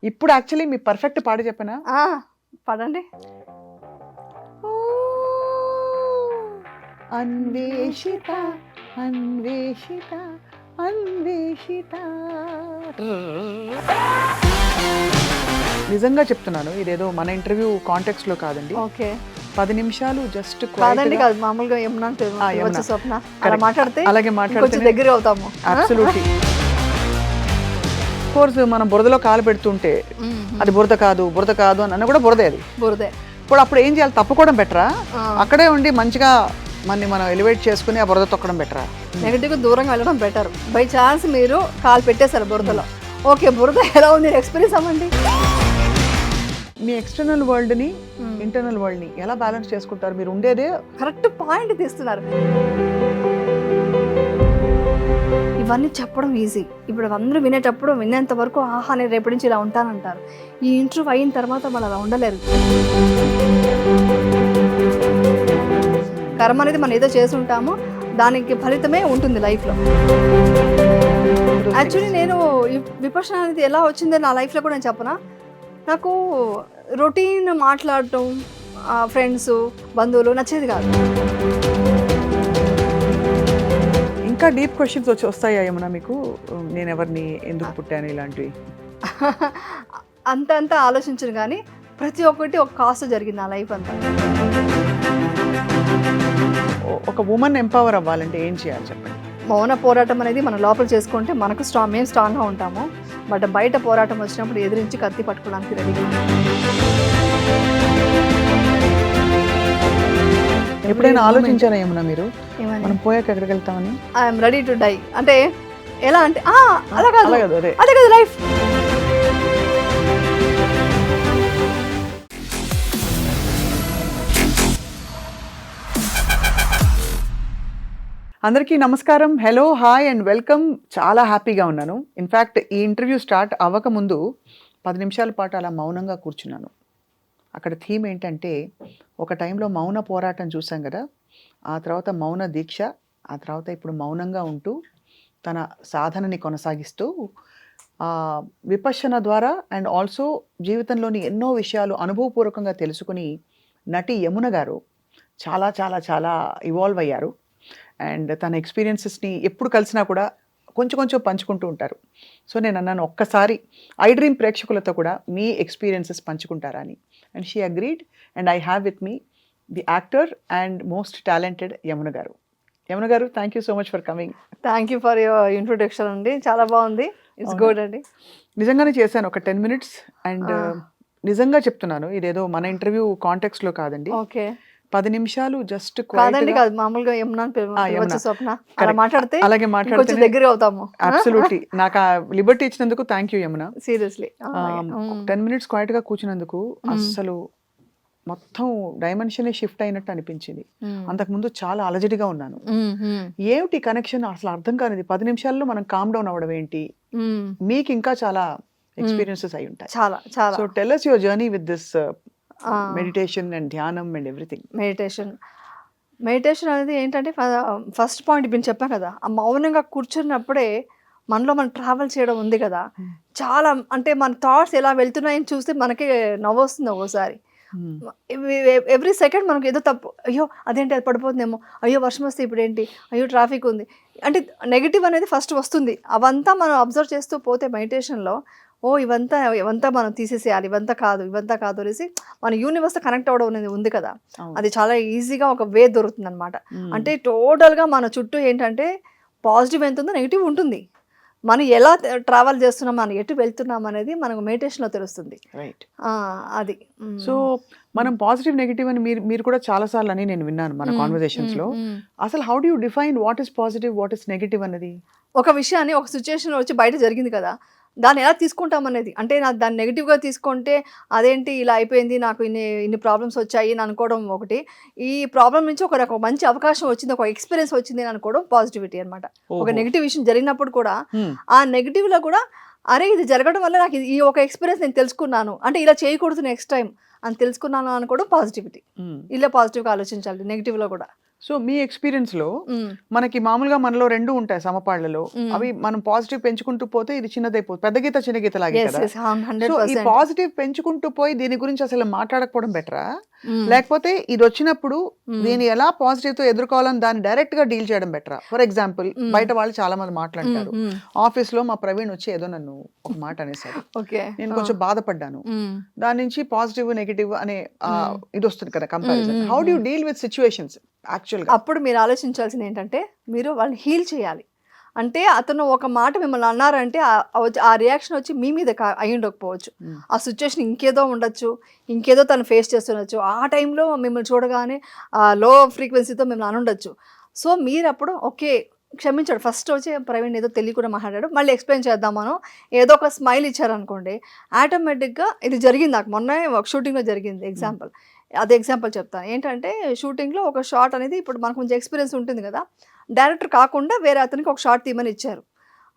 ఇప్పుడు యాక్చువల్లీ మీ పర్ఫెక్ట్ పాట చెప్పనా? పాడండి. అన్వేషిత అన్వేషిత అన్వేషిత. నిజంగా చెప్తున్నాను, ఇదేదో మన ఇంటర్వ్యూ కాంటెక్స్ట్ లో కాదండి. ఓకే, 10 నిమిషాలు జస్ట్ కాదండి, కాదు మామూలుగా యమునా స్వప్న అలా మాట్లాడితే అలాగే మాట్లాడితే దగ్గర అవుతాము. అబ్సల్యూట్లీ. కోర్స్ మనం బురదలో కాలు పెడుతుంటే అది బురద కాదు అని అన్న కూడా బురదే అది. బురదే. ఇప్పుడు అప్పుడు ఏం చేయాలి? తప్పుకోవడం బెటరా? అక్కడే ఉండి మంచిగా మనం ఎలివేట్ చేసుకుని ఆ బురద తొక్కడం బెటరా? నెగటివ్గా దూరంగా వెళ్ళడం బెటర్. బై ఛాన్స్ మీరు కాలు పెట్టేశారు బురదలో, ఓకే బురద ఎలా ఉంది ఎక్స్పీరియన్స్ అవ్వండి. మీ ఎక్స్టర్నల్ వరల్డ్ ని ఇంటర్నల్ వరల్డ్ ని ఎలా బ్యాలెన్స్ చేసుకుంటారు? మీరు ఉండేదే కరెక్ట్ పాయింట్ తీస్తున్నారు. ఇవన్నీ చెప్పడం ఈజీ, ఇప్పుడు అందరూ వినేటప్పుడు వినేంత వరకు ఆహా నేను రేపటి నుంచి ఇలా ఉంటానంటారు. ఈ ఇంటర్వ్యూ అయిన తర్వాత వాళ్ళు అలా ఉండలేరు. కర్మ అనేది మనం ఏదో చేసి ఉంటామో దానికి ఫలితమే ఉంటుంది లైఫ్లో. యాక్చువల్లీ నేను విపర్శన అనేది ఎలా వచ్చిందో నా లైఫ్లో కూడా నేను చెప్పనా, నాకు రొటీన్ మాట్లాడటం ఫ్రెండ్స్ బంధువులు నచ్చేది కాదు. ఇంకా డీప్ క్వశ్చన్స్ వస్తాయా ఏమన్నా మీకు? నేను ఎవరిని, ఎందుకు పుట్టాను, ఇలాంటివి అంత ఆలోచించను, కానీ ప్రతి ఒక్కటి ఒక కాస్ట్ జరిగింది నా లైఫ్ అంతా. ఒక ఉమెన్ ఎంపవర్ అవ్వాలంటే ఏం చేయాలి చెప్పండి? మౌన పోరాటం అనేది మన లోపల చేసుకుంటే మనకు మేము స్ట్రాంగ్గా ఉంటాము. బట్ బయట పోరాటం వచ్చినప్పుడు ఎదిరించి కత్తి పట్టుకోవడానికి రెడీగా. ఎప్పుడైనా ఆలోచించారా ఏమన్నా మీరు మనం పోయాక ఎక్కడికి వెళ్తామని? ఐఎమ్ రెడీ టు డై అంటే ఎలా అంటే అలా కాదు, అదే కదా లైఫ్. అందరికీ నమస్కారం, హలో, హాయ్ అండ్ వెల్కమ్. చాలా హ్యాపీగా ఉన్నాను. ఇన్ఫ్యాక్ట్ ఈ ఇంటర్వ్యూ స్టార్ట్ అవ్వకముందు 10 నిమిషాల పాటు అలా మౌనంగా కూర్చున్నాను. అక్కడ థీమ్ ఏంటంటే, ఒక టైంలో మౌన పోరాటం చూసాం కదా, ఆ తర్వాత మౌన దీక్ష, ఆ తర్వాత ఇప్పుడు మౌనంగా ఉంటూ తన సాధనని కొనసాగిస్తూ విపశ్యన ద్వారా అండ్ ఆల్సో జీవితంలోని ఎన్నో విషయాలు అనుభవపూర్వకంగా తెలుసుకుని నటి యమున గారు చాలా చాలా చాలా ఇవాల్వ్ అయ్యారు. అండ్ తన ఎక్స్పీరియన్సెస్ని ఎప్పుడు కలిసినా కూడా కొంచెం పంచుకుంటూ ఉంటారు. సో నేను అన్నాను, ఒక్కసారి ఐ డ్రీమ్ ప్రేక్షకులతో కూడా మీ ఎక్స్పీరియన్సెస్ పంచుకుంటారా అని. And she agreed. And I have with me the actor and most talented Yamuna గారు. యమున గారు, thank you so much for coming. Thank you for your introduction అండి, చాలా బాగుంది. ఇట్స్ గుడ్ అండి. నిజంగానే చేశాను ఒక 10 minutes. అండ్ నిజంగా చెప్తున్నాను, ఇదేదో మన ఇంటర్వ్యూ కాంటెక్స్ట్ లో కాదండి. ఓకే, 10 నిమిషాలు జస్ట్ కాదండి, కాదు మామూలుగా యమునా స్వప్న అలా మాట్లాడితే అలాగే మాట్లాడితే దగ్గర అవుతాము. అబ్సల్యూట్లీ. నాకు ఆ లిబర్టీ ఇచ్చినందుకు thank you Yamuna. Seriously 10 minutes quiet గా కూర్చున్నందుకు అస్సలు మొత్తం డైమెన్షన్ షిఫ్ట్ అయినట్టు అనిపించింది. అంతకుముందు చాలా అలజడిగా ఉన్నాను. ఏమిటి కనెక్షన్ అసలు అర్థం కానిది. 10 నిమిషాల్లో మనం కామ్ డౌన్ అవ్వడం ఏంటి? మీకు ఇంకా చాలా ఎక్స్పీరియన్సెస్ అయి ఉంటాయి. చాలా చాలా. So tell us your journey with this meditation and ధ్యానం అండ్ ఎవ్రీథింగ్. మెడిటేషన్ అనేది ఏంటంటే, ఫస్ట్ పాయింట్ ఇప్పుడు చెప్పా కదా, ఆ మౌనంగా కూర్చున్నప్పుడే మనలో మనం ట్రావెల్ చేయడం ఉంది కదా. చాలా అంటే మన థాట్స్ ఎలా వెళ్తున్నాయని చూస్తే మనకి నవ్వు వస్తుంది ఒక్కోసారి. ఎవ్రీ సెకండ్ మనకు ఏదో తప్పు, అయ్యో అదేంటి అది పడిపోతుందేమో, అయ్యో వర్షం వస్తే ఇప్పుడు ఏంటి, అయ్యో ట్రాఫిక్ ఉంది అంటే నెగిటివ్ అనేది ఫస్ట్ వస్తుంది. అవంతా మనం అబ్జర్వ్ చేస్తూ పోతే మెడిటేషన్లో ఇవంతా మనం తీసేసేయాలి, ఇవంతా కాదు అనేసి మన యూనివర్స్తో కనెక్ట్ అవ్వడం అనేది ఉంది కదా. అది చాలా ఈజీగా ఒక వే దొరుకుతుంది అనమాట. అంటే టోటల్గా మన చుట్టూ ఏంటంటే పాజిటివ్ ఎంత ఉందో నెగిటివ్ ఉంటుంది. మనం ఎలా ట్రావెల్ చేస్తున్నాం, మనం ఎటు వెళ్తున్నాం అనేది మనకు మెడిటేషన్లో తెలుస్తుంది. రైట్. అది. సో మనం పాజిటివ్ నెగిటివ్ అని మీరు కూడా చాలా సార్లు అని నేను విన్నాను మన కాన్వర్సేషన్స్ లో. అసలు how do you define what is positive, what is negative అనేది? ఒక విషయాన్ని ఒక సిచ్యుయేషన్ వచ్చి బయట జరిగింది కదా, దాన్ని ఎలా తీసుకుంటాం అనేది. అంటే నాకు దాన్ని నెగిటివ్గా తీసుకుంటే అదేంటి ఇలా అయిపోయింది, నాకు ఇన్ని ప్రాబ్లమ్స్ వచ్చాయి అని అనుకోవడం ఒకటి. ఈ ప్రాబ్లం నుంచి ఒక మంచి అవకాశం వచ్చింది, ఒక ఎక్స్పీరియన్స్ వచ్చింది అని అనుకోవడం పాజిటివిటీ అనమాట. ఒక నెగిటివ్ విషయం జరిగినప్పుడు కూడా ఆ నెగిటివ్లో కూడా అరే ఇది జరగడం వల్ల నాకు ఈ ఒక ఎక్స్పీరియన్స్ నేను తెలుసుకున్నాను, అంటే ఇలా చేయకూడదు నెక్స్ట్ టైం అని తెలుసుకున్నాను అనుకోవడం పాజిటివిటీ. ఇలా పాజిటివ్గా ఆలోచించాలి నెగిటివ్లో కూడా. సో మీ ఎక్స్పీరియన్స్ లో మ్మ్. మనకి మామూలుగా మనలో రెండు ఉంటాయి సమపాళ్లలో, అవి మనం పాజిటివ్ పెంచుకుంటూ పోతే ఇది చిన్నదైపోతుంది, పెద్ద గీత చిన్న గీత లాగే Yes, కదా. yes, 100%. సో ఈ పాజిటివ్ పెంచుకుంటూ పోయి దీని గురించి అసలు మాట్లాడకపోవడం బెటరా, లేకపోతే ఇది వచ్చినప్పుడు దీన్ని ఎలా పాజిటివ్ తో ఎదుర్కోవాలని దాన్ని డైరెక్ట్ గా డీల్ చేయడం బెటరా? ఫర్ ఎగ్జాంపుల్ బయట వాళ్ళు చాలా మంది మాట్లాడతారు, ఆఫీస్ లో మా ప్రవీణ్ వచ్చి ఏదో నన్ను ఒక మాట అనేసారు, ఓకే. నేను కొంచెం బాధపడ్డాను, దాని నుంచి పాజిటివ్ నెగిటివ్ అనే ఇది వస్తుంది కదా comparison. How do you deal with situations actual గా? అప్పుడు మీరు ఆలోచించాల్సింది ఏంటంటే మీరు వాళ్ళని హీల్ చేయాలి. అంటే అతను ఒక మాట మిమ్మల్ని అన్నారంటే ఆ రియాక్షన్ వచ్చి మీ మీద అయి ఉండకపోవచ్చు, ఆ సిచ్యువేషన్ ఇంకేదో ఉండొచ్చు, ఇంకేదో తను ఫేస్ చేస్తుండొచ్చు, ఆ టైంలో మిమ్మల్ని చూడగానే లో ఫ్రీక్వెన్సీతో మిమ్మల్ని అనుండొచ్చు. సో మీరు అప్పుడు ఓకే క్షమించాడు, ఫస్ట్ వచ్చి ప్రవీణ్ ఏదో తెలియకుండా మాట్లాడాడు, మళ్ళీ ఎక్స్ప్లెయిన్ చేద్దామను ఏదో ఒక స్మైల్ ఇచ్చారనుకోండి, ఆటోమేటిక్గా ఇది జరిగింది. నాకు మొన్న ఒక షూటింగ్లో జరిగింది ఎగ్జాంపుల్, అదే ఎగ్జాంపుల్ చెప్తాను. ఏంటంటే షూటింగ్లో ఒక షాట్ అనేది ఇప్పుడు మనకు కొంచెం ఎక్స్పీరియన్స్ ఉంటుంది కదా, డైరెక్టర్ కాకుండా వేరే అతనికి ఒక షాట్ తీయమని ఇచ్చారు,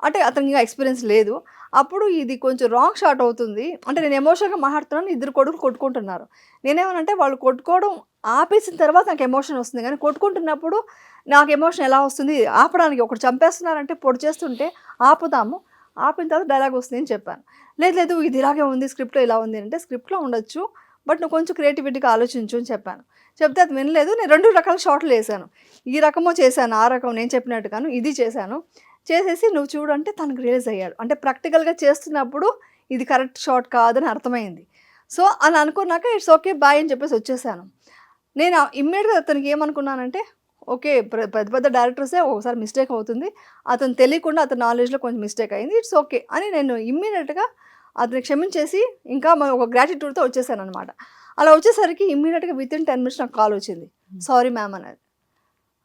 అంటే అతనికి ఇంకా ఎక్స్పీరియన్స్ లేదు. అప్పుడు ఇది కొంచెం రాంగ్ షాట్ అవుతుంది, అంటే నేను ఎమోషన్గా మాట్లాడుతున్నాను, ఇద్దరు కొడుకులు కొట్టుకుంటున్నారు. నేనేమనంటే వాళ్ళు కొట్టుకోవడం ఆపేసిన తర్వాత నాకు ఎమోషన్ వస్తుంది, కానీ కొట్టుకుంటున్నప్పుడు నాకు ఎమోషన్ ఎలా వస్తుంది, ఆపడానికి ఒకటి చంపేస్తున్నారంటే పొడి చేస్తుంటే ఆపుదాము, ఆపిన తర్వాత డైలాగ్ వస్తుంది అని చెప్పాను. లేదు లేదు ఇది ఇలాగే ఉంది, స్క్రిప్ట్లో ఇలా ఉంది అంటే, స్క్రిప్ట్లో ఉండొచ్చు బట్ నువ్వు కొంచెం క్రియేటివిటీగా ఆలోచించు అని చెప్పాను. చెప్తే అది వినలేదు. నేను 2 రకాల షాట్లు వేసాను, ఈ రకమో చేశాను, ఆ రకం నేను చెప్పినట్టుగాను ఇది చేశాను. చేసేసి నువ్వు చూడు అంటే తనకు రియలైజ్ అయ్యాడు, అంటే ప్రాక్టికల్గా చేస్తున్నప్పుడు ఇది కరెక్ట్ షాట్ కాదని అర్థమైంది. సో అని అనుకున్నాక ఇట్స్ ఓకే బాయ్ అని చెప్పేసి వచ్చేసాను. నేను ఇమ్మీడియట్గా అతనికి ఏమనుకున్నానంటే ఓకే పెద్ద పెద్ద డైరెక్టర్సే ఒకసారి మిస్టేక్ అవుతుంది, అతను తెలియకుండా అతని నాలెడ్జ్లో కొంచెం మిస్టేక్ అయింది, ఇట్స్ ఓకే అని నేను ఇమ్మీడియట్గా అతన్ని క్షమించేసి ఇంకా ఒక గ్రాటిట్యూడ్తో వచ్చేసాను అనమాట. అలా వచ్చేసరికి ఇమ్మీడియట్గా విత్ ఇన్ 10 minutes నాకు కాల్ వచ్చింది, సారీ మ్యామ్ అనేది.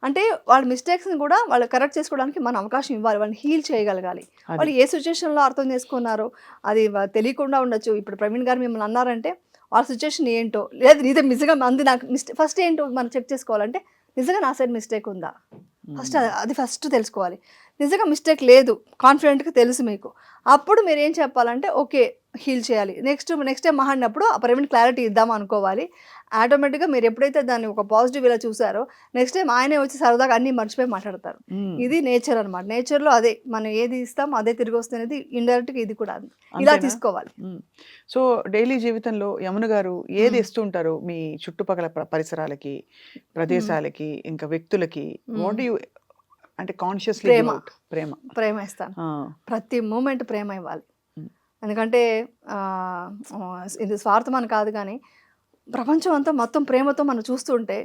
అంటే వాళ్ళ మిస్టేక్స్ని కూడా వాళ్ళు కరెక్ట్ చేసుకోవడానికి మనం అవకాశం ఇవ్వాలి, వాళ్ళని హీల్ చేయగలగాలి. వాళ్ళు ఏ సిచ్యువేషన్లో అర్థం చేసుకున్నారో అది తెలియకుండా ఉండొచ్చు. ఇప్పుడు ప్రవీణ్ గారు మిమ్మల్ని అన్నారంటే వాళ్ళ సిచ్యువేషన్ ఏంటో, లేదు నిజం నిజంగా మంది నాకు మిస్టేక్ ఫస్ట్ ఏంటో మనం చెక్ చేసుకోవాలంటే నిజంగా నా సైడ్ మిస్టేక్ ఉందా, అది ఫస్ట్ తెలుసుకోవాలి. నిజంగా మిస్టేక్ లేదు కాన్ఫిడెంట్గా తెలుసు మీకు, అప్పుడు మీరు ఏం చెప్పాలంటే ఓకే హీల్ చేయాలి. నెక్స్ట్ టైం మాట్లాడినప్పుడు ఆ ప్రవీణ్ క్లారిటీ ఇద్దాం అనుకోవాలి. ఆటోమేటిక్గా మీరు ఎప్పుడైతే దాన్ని ఒక పాజిటివ్ ఇలా చూసారో నెక్స్ట్ టైం ఆయనే వచ్చి సరదాగా అన్నీ మర్చిపోయి మాట్లాడతారు. ఇది నేచర్ అనమాట. నేచర్లో అదే మనం ఏది ఇస్తాం అదే తిరిగి వస్తుంది, ఇండైరెక్ట్గా ఇది కూడా ఇలా తీసుకోవాలి. సో డైలీ జీవితంలో యమున గారు ఏది ఇస్తుంటారు మీ చుట్టుపక్కల పరిసరాలకి, ప్రదేశాలకి, ఇంకా వ్యక్తులకి? వాట్ యు అంటే కాన్షియస్లీ ప్రేమ ఇస్తాను, ప్రతి మూమెంట్ ప్రేమ ఇవ్వాలి. ఎందుకంటే ఇది స్వార్థం అని కాదు, కానీ ప్రపంచం అంతా మొత్తం ప్రేమతో మనం చూస్తుంటే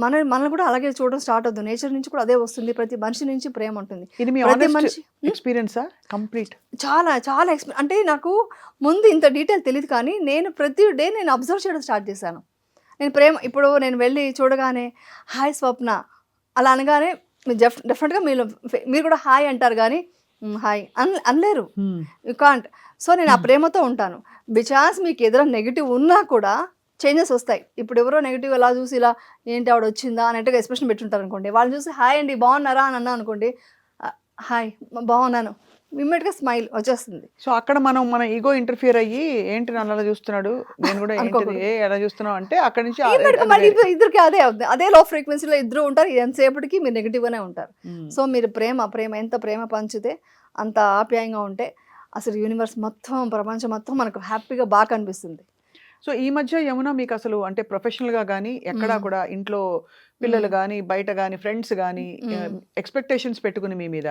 మనల్ని కూడా అలాగే చూడడం స్టార్ట్ అవుతుంది. నేచర్ నుంచి కూడా అదే వస్తుంది, ప్రతి మనిషి నుంచి ప్రేమ ఉంటుంది. ప్రతి మనిషి ఎక్స్పీరియన్సా కంప్లీట్ చాలా చాలా అంటే నాకు ముందు ఇంత డీటెయిల్ తెలియదు, కానీ నేను ప్రతి డే నేను అబ్జర్వ్ చేయడం స్టార్ట్ చేశాను. నేను ప్రేమ ఇప్పుడు నేను వెళ్ళి చూడగానే హాయ్ స్వప్న అలా అనగానే డెఫినెట్గా మీరు కూడా హాయ్ అంటారు, కానీ హాయ్ అనలేరు, యూ కాంట్. సో నేను ఆ ప్రేమతో ఉంటాను. బికాస్ మీకు ఎదురు నెగిటివ్ ఉన్నా కూడా చేంజెస్ వస్తాయి. ఇప్పుడు ఎవరో నెగిటివ్ ఎలా చూసి ఇలా ఏంటి ఆవిడ వచ్చిందా అన్నట్టుగా ఎక్స్ప్రెషన్ పెట్టుంటారు అనుకోండి, వాళ్ళు చూసి హాయ్ అండి బాగున్నారా అని అన్నా అనుకోండి, హాయ్ బాగున్నాను, ఇమ్మీడియట్గా స్మైల్ వచ్చేస్తుంది. సో అక్కడ మన ఈగో ఇంటర్ఫియర్ అయ్యి ఏంటి నన్ను అలా చూస్తున్నాడు, నేను కూడా ఎలా చూస్తున్నావు అంటే అక్కడి నుంచి మళ్ళీ ఇద్దరికి అదే అవుతుంది, అదే లో ఫ్రీక్వెన్సీలో ఇద్దరు ఉంటారు, ఎంతసేపటికి మీరు నెగిటివ్గానే ఉంటారు. సో మీరు ప్రేమ ఎంత ప్రేమ పంచితే అంత ఆప్యాయంగా ఉంటే అసలు యూనివర్స్ మొత్తం ప్రపంచం మొత్తం మనకు హ్యాపీగా బాగా కనిపిస్తుంది. సో ఈ మధ్య యమున మీకు అసలు అంటే ప్రొఫెషనల్గా కానీ ఎక్కడా కూడా ఇంట్లో పిల్లలు కానీ బయట కానీ ఫ్రెండ్స్ కానీ ఎక్స్పెక్టేషన్స్ పెట్టుకుని మీ మీద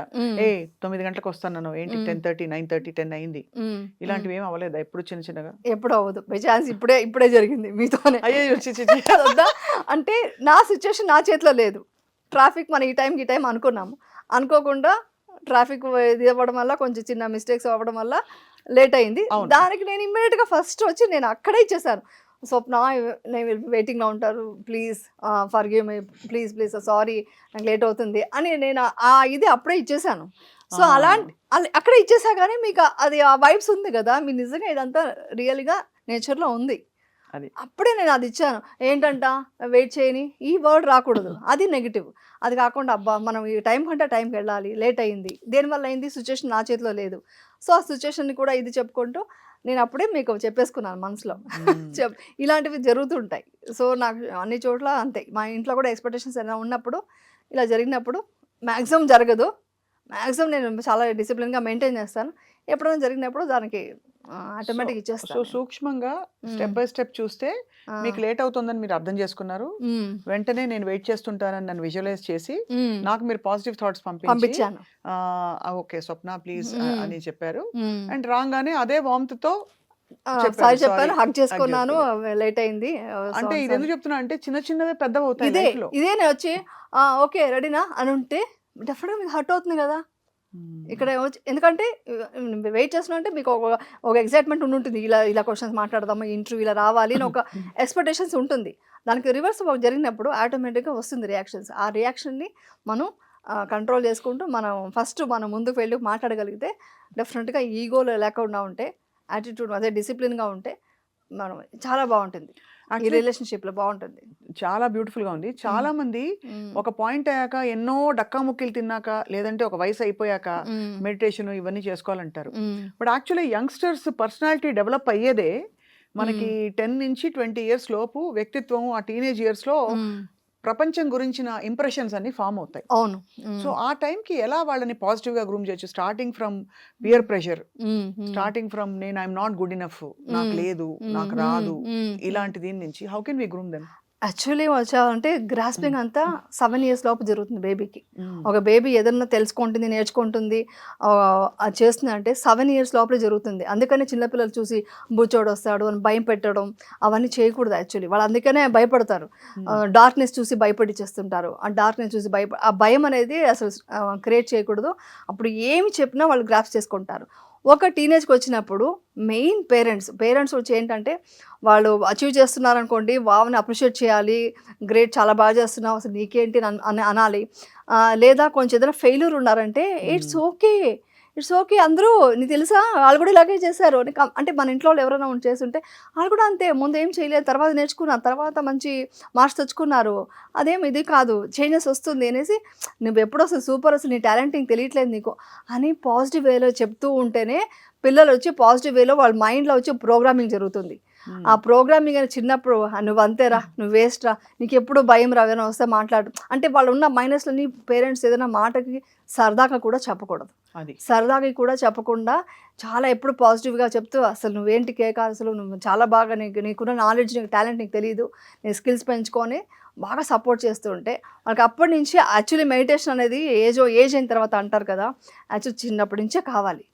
9 గంటలకు వస్తాను ఏంటి 10:30 9:30 10 అయింది, ఇలాంటివి ఏం అవ్వలేదా ఎప్పుడు చిన్నగా? ఎప్పుడు అవ్వదు, బై ఛాన్స్ ఇప్పుడే జరిగింది మీతోనే. అంటే నా సిచ్యువేషన్ నా చేతిలో లేదు, ట్రాఫిక్ మనం ఈ టైం అనుకున్నాము, అనుకోకుండా ట్రాఫిక్ ఇది అవ్వడం వల్ల కొంచెం చిన్న మిస్టేక్స్ అవ్వడం వల్ల లేట్ అయింది. దానికి నేను ఇమ్మీడియట్గా ఫస్ట్ వచ్చి నేను అక్కడే ఇచ్చేసాను, స్వప్న నేను వెయిటింగ్లో ఉంటారు, please forgive me, please sorry నాకు లేట్ అవుతుంది అని నేను ఇది అప్పుడే ఇచ్చేసాను. సో అక్కడే ఇచ్చేసా, కానీ మీకు అది ఆ వైబ్స్ ఉంది కదా, మీ నిజంగా ఇదంతా రియల్గా నేచర్లో ఉంది, అప్పుడే నేను అది ఇచ్చాను. ఏంటంట వెయిట్ చేయని ఈ వర్డ్ రాకూడదు, అది నెగిటివ్. అది కాకుండా అబ్బా మనం ఈ టైం కంటే టైంకి వెళ్ళాలి, లేట్ అయింది, దేనివల్ల అయింది, సిచ్యువేషన్ నా చేతిలో లేదు. సో ఆ సిచ్యువేషన్ని కూడా ఇది చెప్పుకుంటూ నేను అప్పుడే మీకు చెప్పేసుకున్నాను మనసులో. ఇలాంటివి జరుగుతుంటాయి. సో నాకు అన్ని చోట్ల అంతే. మా ఇంట్లో కూడా ఎక్స్పెక్టేషన్స్ ఏమైనా ఉన్నప్పుడు ఇలా జరిగినప్పుడు మ్యాక్సిమం జరగదు. మ్యాక్సిమం నేను చాలా డిసిప్లిన్గా మెయింటైన్ చేస్తాను. ఎప్పుడైనా జరిగినప్పుడు దానికి ఆటోమేటిక్ సో ఇచ్చేస్తాను. సూక్ష్మంగా స్టెప్ బై స్టెప్ చూస్తే మీకు లేట్ అవుతుందని మీరు అర్థం చేసుకున్నారు. వెంటనే నేను వెయిట్ చేస్తుంటానని నన్ను విజువలైజ్ చేసి నాకు మీరు పాజిటివ్ థాట్స్ పంపించాను. ఓకే స్వప్న ప్లీజ్ అని చెప్పారు. అండ్ రాగానే అదే వామ్త్ తో సారీ చెప్పాను, హక్ చేసుకున్నాను, లేట్ అయింది. అంటే ఇది ఎందుకు చెప్తున్నా అంటే చిన్న చిన్నవే పెద్ద అవుతాయి ఇదే life లో. ఇదే నేను వచ్చి ఓకే రెడీనా అని ఉంటే డెఫినెట్గా మీకు హర్ట్ అవుతుంది కదా. ఇక్కడ ఎందుకంటే వెయిట్ చేస్తున్నా అంటే మీకు ఒక ఎగ్జైట్మెంట్ ఉంటుంది, ఇలా క్వశ్చన్స్ మాట్లాడదాము, ఇంటర్వ్యూ ఇలా రావాలి అని ఒక ఎక్స్పెక్టేషన్స్ ఉంటుంది. దానికి రివర్స్ జరిగినప్పుడు ఆటోమేటిక్గా వస్తుంది రియాక్షన్స్. ఆ రియాక్షన్ని మనం కంట్రోల్ చేసుకుంటూ మనం ముందుకు వెళ్ళి మాట్లాడగలిగితే డెఫినెట్గా ఈగోలో లేకుండా ఉంటే, యాటిట్యూడ్ అదే డిసిప్లిన్గా ఉంటే మనం చాలా బాగుంటుంది. ఈ రిలేషన్షిప్లో బాగుంటుంది. చాలా బ్యూటిఫుల్ గా ఉంది. చాలా మంది ఒక పాయింట్ అయ్యాక ఎన్నో డక్కా ముక్కిలు తిన్నాక లేదంటే ఒక వయసు అయిపోయాక మెడిటేషన్ ఇవన్నీ చేసుకోవాలంటారు. But actually youngsters personality develop అయ్యేదే మనకి 10 నుంచి 20 ఇయర్స్ లోపు వ్యక్తిత్వం ఆ టీనేజ్ ఇయర్స్ లో ప్రపంచం గురించిన ఇంప్రెషన్స్ అన్ని ఫామ్ అవుతాయి. అవును. సో ఆ టైంకి ఎలా వాళ్ళని పాజిటివ్ గా గ్రూమ్ చేయొచ్చు? Starting from peer pressure, starting from నేను ఐఎమ్ నాట్ గుడ్ ఇనఫ్, నాకు లేదు, నాకు రాదు, ఇలాంటి దీని నుంచి how can we groom them? Actually వచ్చారంటే గ్రాస్పింగ్ అంతా 7 years లోపు జరుగుతుంది బేబీకి. ఒక బేబీ ఏదన్నా తెలుసుకుంటుంది, నేర్చుకుంటుంది, అది చేస్తుంది అంటే 7 years లోపలే జరుగుతుంది. అందుకని చిన్నపిల్లలు చూసి బుచ్చోడు వస్తాడు అని భయం పెట్టడం అవన్నీ చేయకూడదు. యాక్చువల్లీ వాళ్ళు అందుకనే భయపడతారు. డార్క్నెస్ చూసి భయపడిచ్చేస్తుంటారు. ఆ డార్క్నెస్ చూసి ఆ భయం అనేది అసలు క్రియేట్ చేయకూడదు. అప్పుడు ఏమి చెప్పినా వాళ్ళు గ్రాస్ప్ చేసుకుంటారు. ఒక టీనేజ్కి వచ్చినప్పుడు మెయిన్ పేరెంట్స్ వచ్చి ఏంటంటే వాళ్ళు అచీవ్ చేస్తున్నారనుకోండి, వావ్ని అప్రిషియేట్ చేయాలి, గ్రేట్ చాలా బాగా చేస్తున్నావు అసలు నీకేంటి అని అనాలి. లేదా కొంచెం ఏదైనా ఫెయిల్యూర్ ఉన్నారంటే ఇట్స్ ఓకే అందరూ నీకు తెలుసా వాళ్ళు కూడా ఇలాగే చేశారు అంటే మన ఇంట్లో వాళ్ళు ఎవరైనా చేస్తుంటే వాళ్ళు కూడా అంతే, ముందు ఏం చేయలేదు, తర్వాత నేర్చుకున్నారు, తర్వాత మంచి మార్క్స్ తెచ్చుకున్నారు, అదేం ఇది కాదు, చేంజెస్ వస్తుంది అనేసి నువ్వు ఎప్పుడు అసలు సూపర్, అసలు నీ టాలెంటింగ్ తెలియట్లేదు నీకు అని పాజిటివ్ వేలో చెప్తూ ఉంటేనే పిల్లలు వచ్చి పాజిటివ్ వేలో వాళ్ళ మైండ్లో వచ్చి ప్రోగ్రామింగ్ జరుగుతుంది. ఆ ప్రోగ్రామింగ్ అని చిన్నప్పుడు నువ్వు అంతేరా, నువ్వు వేస్ట్ రా, నీకు ఎప్పుడు భయం రా, ఏదైనా వస్తే మాట్లాడు అంటే వాళ్ళు ఉన్న మైనస్లని పేరెంట్స్ ఏదైనా మాటకి సరదాగా కూడా చెప్పకూడదు. సరదాగా కూడా చెప్పకుండా చాలా ఎప్పుడు పాజిటివ్గా చెప్తూ అసలు నువ్వేంటి కేక, అసలు నువ్వు చాలా బాగా నీకున్న నాలెడ్జ్, నీకు టాలెంట్ నీకు తెలియదు, నీ స్కిల్స్ పెంచుకొని బాగా సపోర్ట్ చేస్తూ ఉంటే వాళ్ళకి అప్పటి నుంచి యాక్చువల్లీ మెడిటేషన్ అనేది ఏజ్ అయిన తర్వాత అంటారు కదా, యాక్చువల్లీ చిన్నప్పటి నుంచే కావాలి.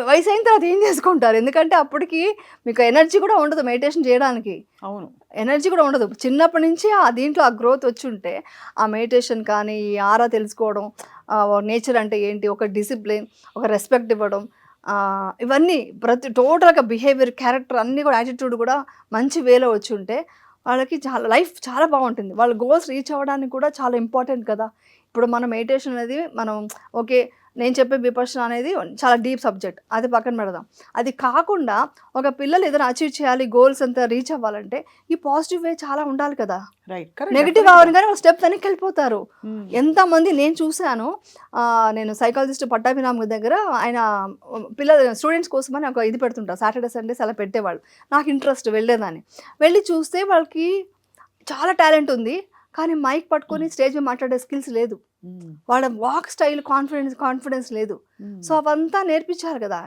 వయసు అయిన తర్వాత ఏం చేసుకుంటారు, ఎందుకంటే అప్పటికి మీకు ఎనర్జీ కూడా ఉండదు మెడిటేషన్ చేయడానికి. అవును, ఎనర్జీ కూడా ఉండదు. చిన్నప్పటి నుంచి దీంట్లో ఆ గ్రోత్ వచ్చి ఉంటే ఆ మెడిటేషన్ కానీ ఈ ఆరా తెలుసుకోవడం, నేచర్ అంటే ఏంటి, ఒక డిసిప్లిన్, ఒక రెస్పెక్ట్ ఇవ్వడం, ఇవన్నీ టోటల్గా బిహేవియర్, క్యారెక్టర్ అన్నీ కూడా, యాటిట్యూడ్ కూడా మంచి వేలో వచ్చి ఉంటే వాళ్ళకి లైఫ్ చాలా బాగుంటుంది. వాళ్ళ గోల్స్ రీచ్ అవ్వడానికి కూడా చాలా ఇంపార్టెంట్ కదా. ఇప్పుడు మన మెడిటేషన్ అనేది మనం ఓకే నేను చెప్పే విపర్శన అనేది చాలా డీప్ సబ్జెక్ట్, అది పక్కన పెడదాం. అది కాకుండా ఒక పిల్లలు ఏదైనా అచీవ్ చేయాలి, గోల్స్ అంతా రీచ్ అవ్వాలంటే ఈ పాజిటివ్ వే చాలా ఉండాలి కదా. నెగిటివ్ అవ్వగానే ఒక స్టెప్ వెనక్కి వెళ్ళిపోతారు. ఎంతమంది నేను చూశాను. నేను సైకాలజిస్ట్ పట్టాభిరామ్ దగ్గర ఆయన స్టూడెంట్స్ కోసం అని ఒక ఇది పెడుతుంటారు, సాటర్డే సండేస్ అలా పెట్టేవాళ్ళు. నాకు ఇంట్రెస్ట్ వెళ్ళేదాన్ని. వెళ్ళి చూస్తే వాళ్ళకి చాలా టాలెంట్ ఉంది, కానీ మైక్ పట్టుకొని స్టేజ్ మీద మాట్లాడే స్కిల్స్ లేదు, వాళ్ళ వాక్ స్టైల్ కాన్ఫిడెన్స్ లేదు. సో అవంతా నేర్పించారు కదా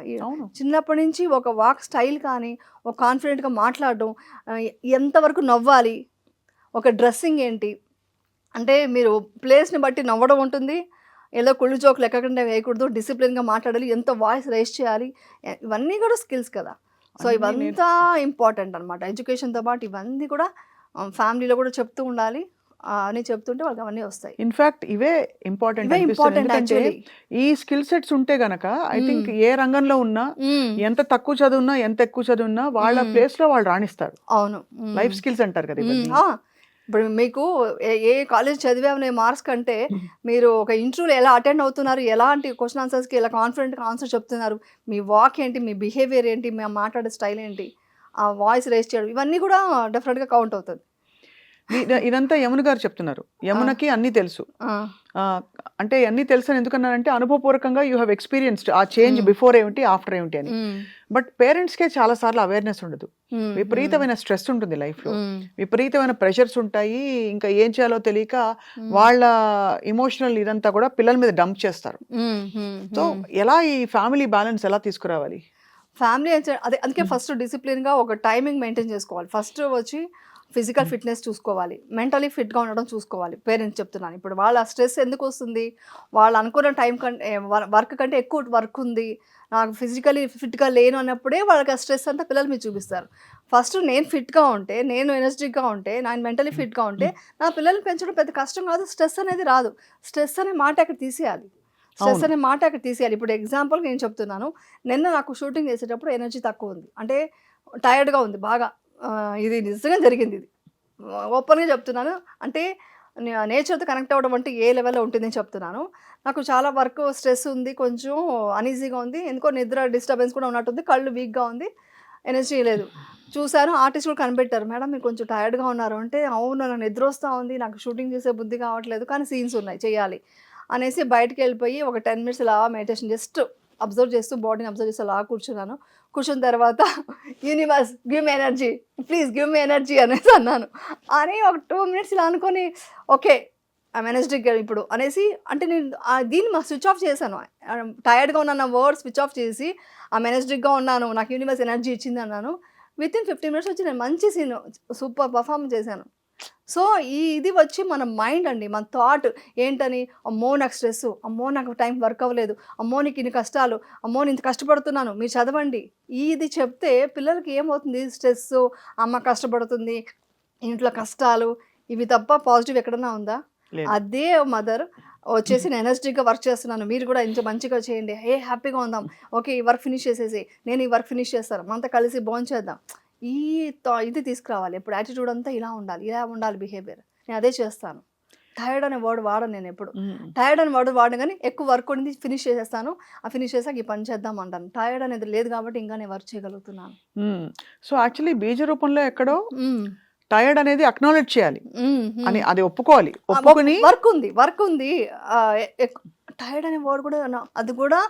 చిన్నప్పటి నుంచి. ఒక వాక్ స్టైల్ కానీ, ఒక కాన్ఫిడెంట్గా మాట్లాడడం, ఎంతవరకు నవ్వాలి, ఒక డ్రెస్సింగ్ ఏంటి అంటే మీరు ప్లేస్ని బట్టి నవ్వడం ఉంటుంది, ఏదో కుళ్ళు జోకులు ఎక్కకుండా వేయకూడదు, డిసిప్లిన్గా మాట్లాడాలి, ఎంత వాయిస్ రైజ్ చేయాలి, ఇవన్నీ కూడా స్కిల్స్ కదా. సో ఇవంతా ఇంపార్టెంట్ అనమాట. ఎడ్యుకేషన్తో పాటు ఇవన్నీ కూడా ఫ్యామిలీలో కూడా చెప్తూ ఉండాలి అని చెప్తుంటే వాళ్ళకి అవన్నీ వస్తాయి. ఇన్ఫాక్ట్ ఇవే ఇంపార్టెంట్. ఈ స్కిల్ సెట్స్ ఉంటే గనక ఐ థింక్ ఏ రంగంలో ఉన్నా, ఎంత తక్కువ చదువున్నా ఎంత ఎక్కువ చదువున్నా వాళ్ళ ప్లేస్ లో వాళ్ళు రాణిస్తారు. అవును, లైఫ్ స్కిల్స్ అంటారు కదా. ఇప్పుడు మీకు ఏ కాలేజ్ చదివామనే మార్క్స్ కంటే మీరు ఒక ఇంటర్వ్యూలో ఎలా అటెండ్ అవుతున్నారు, ఎలాంటి క్వశ్చన్ ఆన్సర్స్కి ఎలా కాన్ఫిడెంట్గా ఆన్సర్ చెప్తున్నారు, మీ వాక్ ఏంటి, మీ బిహేవియర్ ఏంటి, మీ మాట్లాడే స్టైల్ ఏంటి, ఆ వాయిస్ రేస్ చేయడం, ఇవన్నీ కూడా డెఫినెట్గా కౌంట్ అవుతుంది. ఇదంతా యమున గారు చెప్తున్నారు. యమునకి అన్నీ తెలుసు. అంటే అన్నీ తెలుసు అని ఎందుకన్నానంటే అనుభవపూర్వకంగా యూ హ్యావ్ ఎక్స్పీరియన్స్డ్ ఆ చేంజ్ బిఫోర్ ఏమిటి ఆఫ్టర్ ఏమిటి అని. బట్ పేరెంట్స్కే చాలా సార్లు అవేర్నెస్ ఉండదు. విపరీతమైన స్ట్రెస్ ఉంటుంది లైఫ్లో, విపరీతమైన ప్రెషర్స్ ఉంటాయి. ఇంకా ఏం చేయాలో తెలియక వాళ్ళ ఇమోషనల్ ఇదంతా కూడా పిల్లల మీద డంప్ చేస్తారు. సో ఎలా ఈ ఫ్యామిలీ బ్యాలెన్స్ ఎలా తీసుకురావాలి? ఫ్యామిలీ అదే అందుకే ఫస్ట్ డిసిప్లిన్గా ఒక టైమింగ్ మెయింటైన్ చేసుకోవాలి. ఫస్ట్ వచ్చి ఫిజికల్ ఫిట్నెస్ చూసుకోవాలి, మెంటలీ ఫిట్గా ఉండడం చూసుకోవాలి. పేరెంట్స్ చెప్తున్నాను ఇప్పుడు వాళ్ళ స్ట్రెస్ ఎందుకు వస్తుంది, వాళ్ళు అనుకున్న టైం కంటే వర్క్ కంటే ఎక్కువ వర్క్ ఉంది, నాకు ఫిజికలీ ఫిట్గా లేను అన్నప్పుడే వాళ్ళకి ఆ స్ట్రెస్ అంతా పిల్లల మీద చూపిస్తారు. ఫస్ట్ నేను ఫిట్గా ఉంటే, నేను ఎనర్జెటిక్గా ఉంటే, నేను మెంటలీ ఫిట్గా ఉంటే నా పిల్లల్ని పెంచడం పెద్ద కష్టం కాదు, స్ట్రెస్ అనేది రాదు. స్ట్రెస్ అనే మాట అక్కడ తీసేయాలి, స్ట్రెస్ అనే మాట అక్కడ తీసేయాలి. ఇప్పుడు ఎగ్జాంపుల్ నేను చెప్తున్నాను, నిన్న నాకు షూటింగ్ చేసేటప్పుడు ఎనర్జీ తక్కువ ఉంది, అంటే టైర్డ్గా ఉంది బాగా. ఇది నిజంగా జరిగింది, ఇది ఓపెన్గా చెప్తున్నాను. అంటే నేచర్తో కనెక్ట్ అవ్వడం అంటే ఏ లెవెల్లో ఉంటుందని చెప్తున్నాను. నాకు చాలా వర్క్ స్ట్రెస్ ఉంది, కొంచెం అనీజీగా ఉంది, ఎందుకో నిద్ర డిస్టర్బెన్స్ కూడా ఉన్నట్టుంది, కళ్ళు వీక్గా ఉంది, ఎనర్జీ లేదు. చూశాను, ఆర్టిస్ట్ కూడా కనిపెట్టారు, మేడం మీరు కొంచెం టైర్డ్గా ఉన్నారు అంటే, అవును నాకు నిద్ర వస్తూ ఉంది, నాకు షూటింగ్ చేసే బుద్ధి కావట్లేదు, కానీ సీన్స్ ఉన్నాయి చేయాలి అనేసి బయటకు వెళ్ళిపోయి ఒక 10 minutes ఇలా మెడిటేషన్ జస్ట్ అబ్జర్వ్ చేస్తూ బాడీని అబ్జర్వ్ చేస్తూ అలా కూర్చున్నాను. కూర్చున్న తర్వాత universe give me energy, please give me energy అనేసి అన్నాను. అని ఒక 2 minutes ఇలా అనుకొని ఓకే ఐఎమ్ ఎనర్జెటిక్ ఇప్పుడు అనేసి, అంటే నేను దీన్ని స్విచ్ ఆఫ్ చేశాను. టైర్డ్గా ఉన్న వర్డ్ స్విచ్ ఆఫ్ చేసి ఐఎమ్ ఎనర్జెటిక్గా ఉన్నాను, నాకు యూనివర్స్ ఎనర్జీ ఇచ్చింది అన్నాను. వితిన్ 15 minutes వచ్చి నేను మంచి సీన్ సూపర్ పర్ఫామ్ చేశాను. సో ఇది వచ్చి మన మైండ్ అండి, మన థాట్ ఏంటని, అమ్మో నాకు స్ట్రెస్, అమ్మో నాకు టైం వర్క్ అవ్వలేదు, అమ్మో నీకు ఇన్ని కష్టాలు, అమ్మో నేను ఇంత కష్టపడుతున్నాను, మీరు చదవండి. ఇది చెప్తే పిల్లలకి ఏమవుతుంది, స్ట్రెస్, అమ్మ కష్టపడుతుంది, ఇంట్లో కష్టాలు, ఇవి తప్ప పాజిటివ్ ఎక్కడన్నా ఉందా? అదే మదర్ వచ్చేసి నేను ఎనర్జెటిక్గా వర్క్ చేస్తున్నాను, మీరు కూడా ఇంత మంచిగా చేయండి, హ్యాపీగా ఉందాం, ఓకే ఈ వర్క్ ఫినిష్ చేసేసి నేను ఈ వర్క్ ఫినిష్ చేస్తాను, మనతో కలిసి భోంచేద్దాం, ఇది తీసుకురావాలి. ఇప్పుడు యాటిట్యూడ్ అంతా ఇలా ఉండాలి బిహేవియర్. నేను అదే చేస్తాను. టైర్డ్ అనే వర్డ్ వాడను నేను ఎప్పుడు. టైర్డ్ అనే వర్డ్ వాడను, కానీ ఎక్కువ వర్క్ ఉంది ఫినిష్ చేసేస్తాను, ఆ ఫినిష్ చేసాక ఈ పని చేద్దాం అంటాను. టైర్డ్ అనేది లేదు కాబట్టి ఇంకా నేను వర్క్ చేయగలుగుతున్నాను. సో యాక్చువల్లీ బీజ రూపంలో ఎక్కడో టైర్డ్ అనేది అక్నాలెడ్జ్ చేయాలి అని, అది ఒప్పుకోవాలి, ఒప్పుకొని వర్క్ ఉంది. టైర్డ్ అనే వర్డ్ కూడా అది కూడా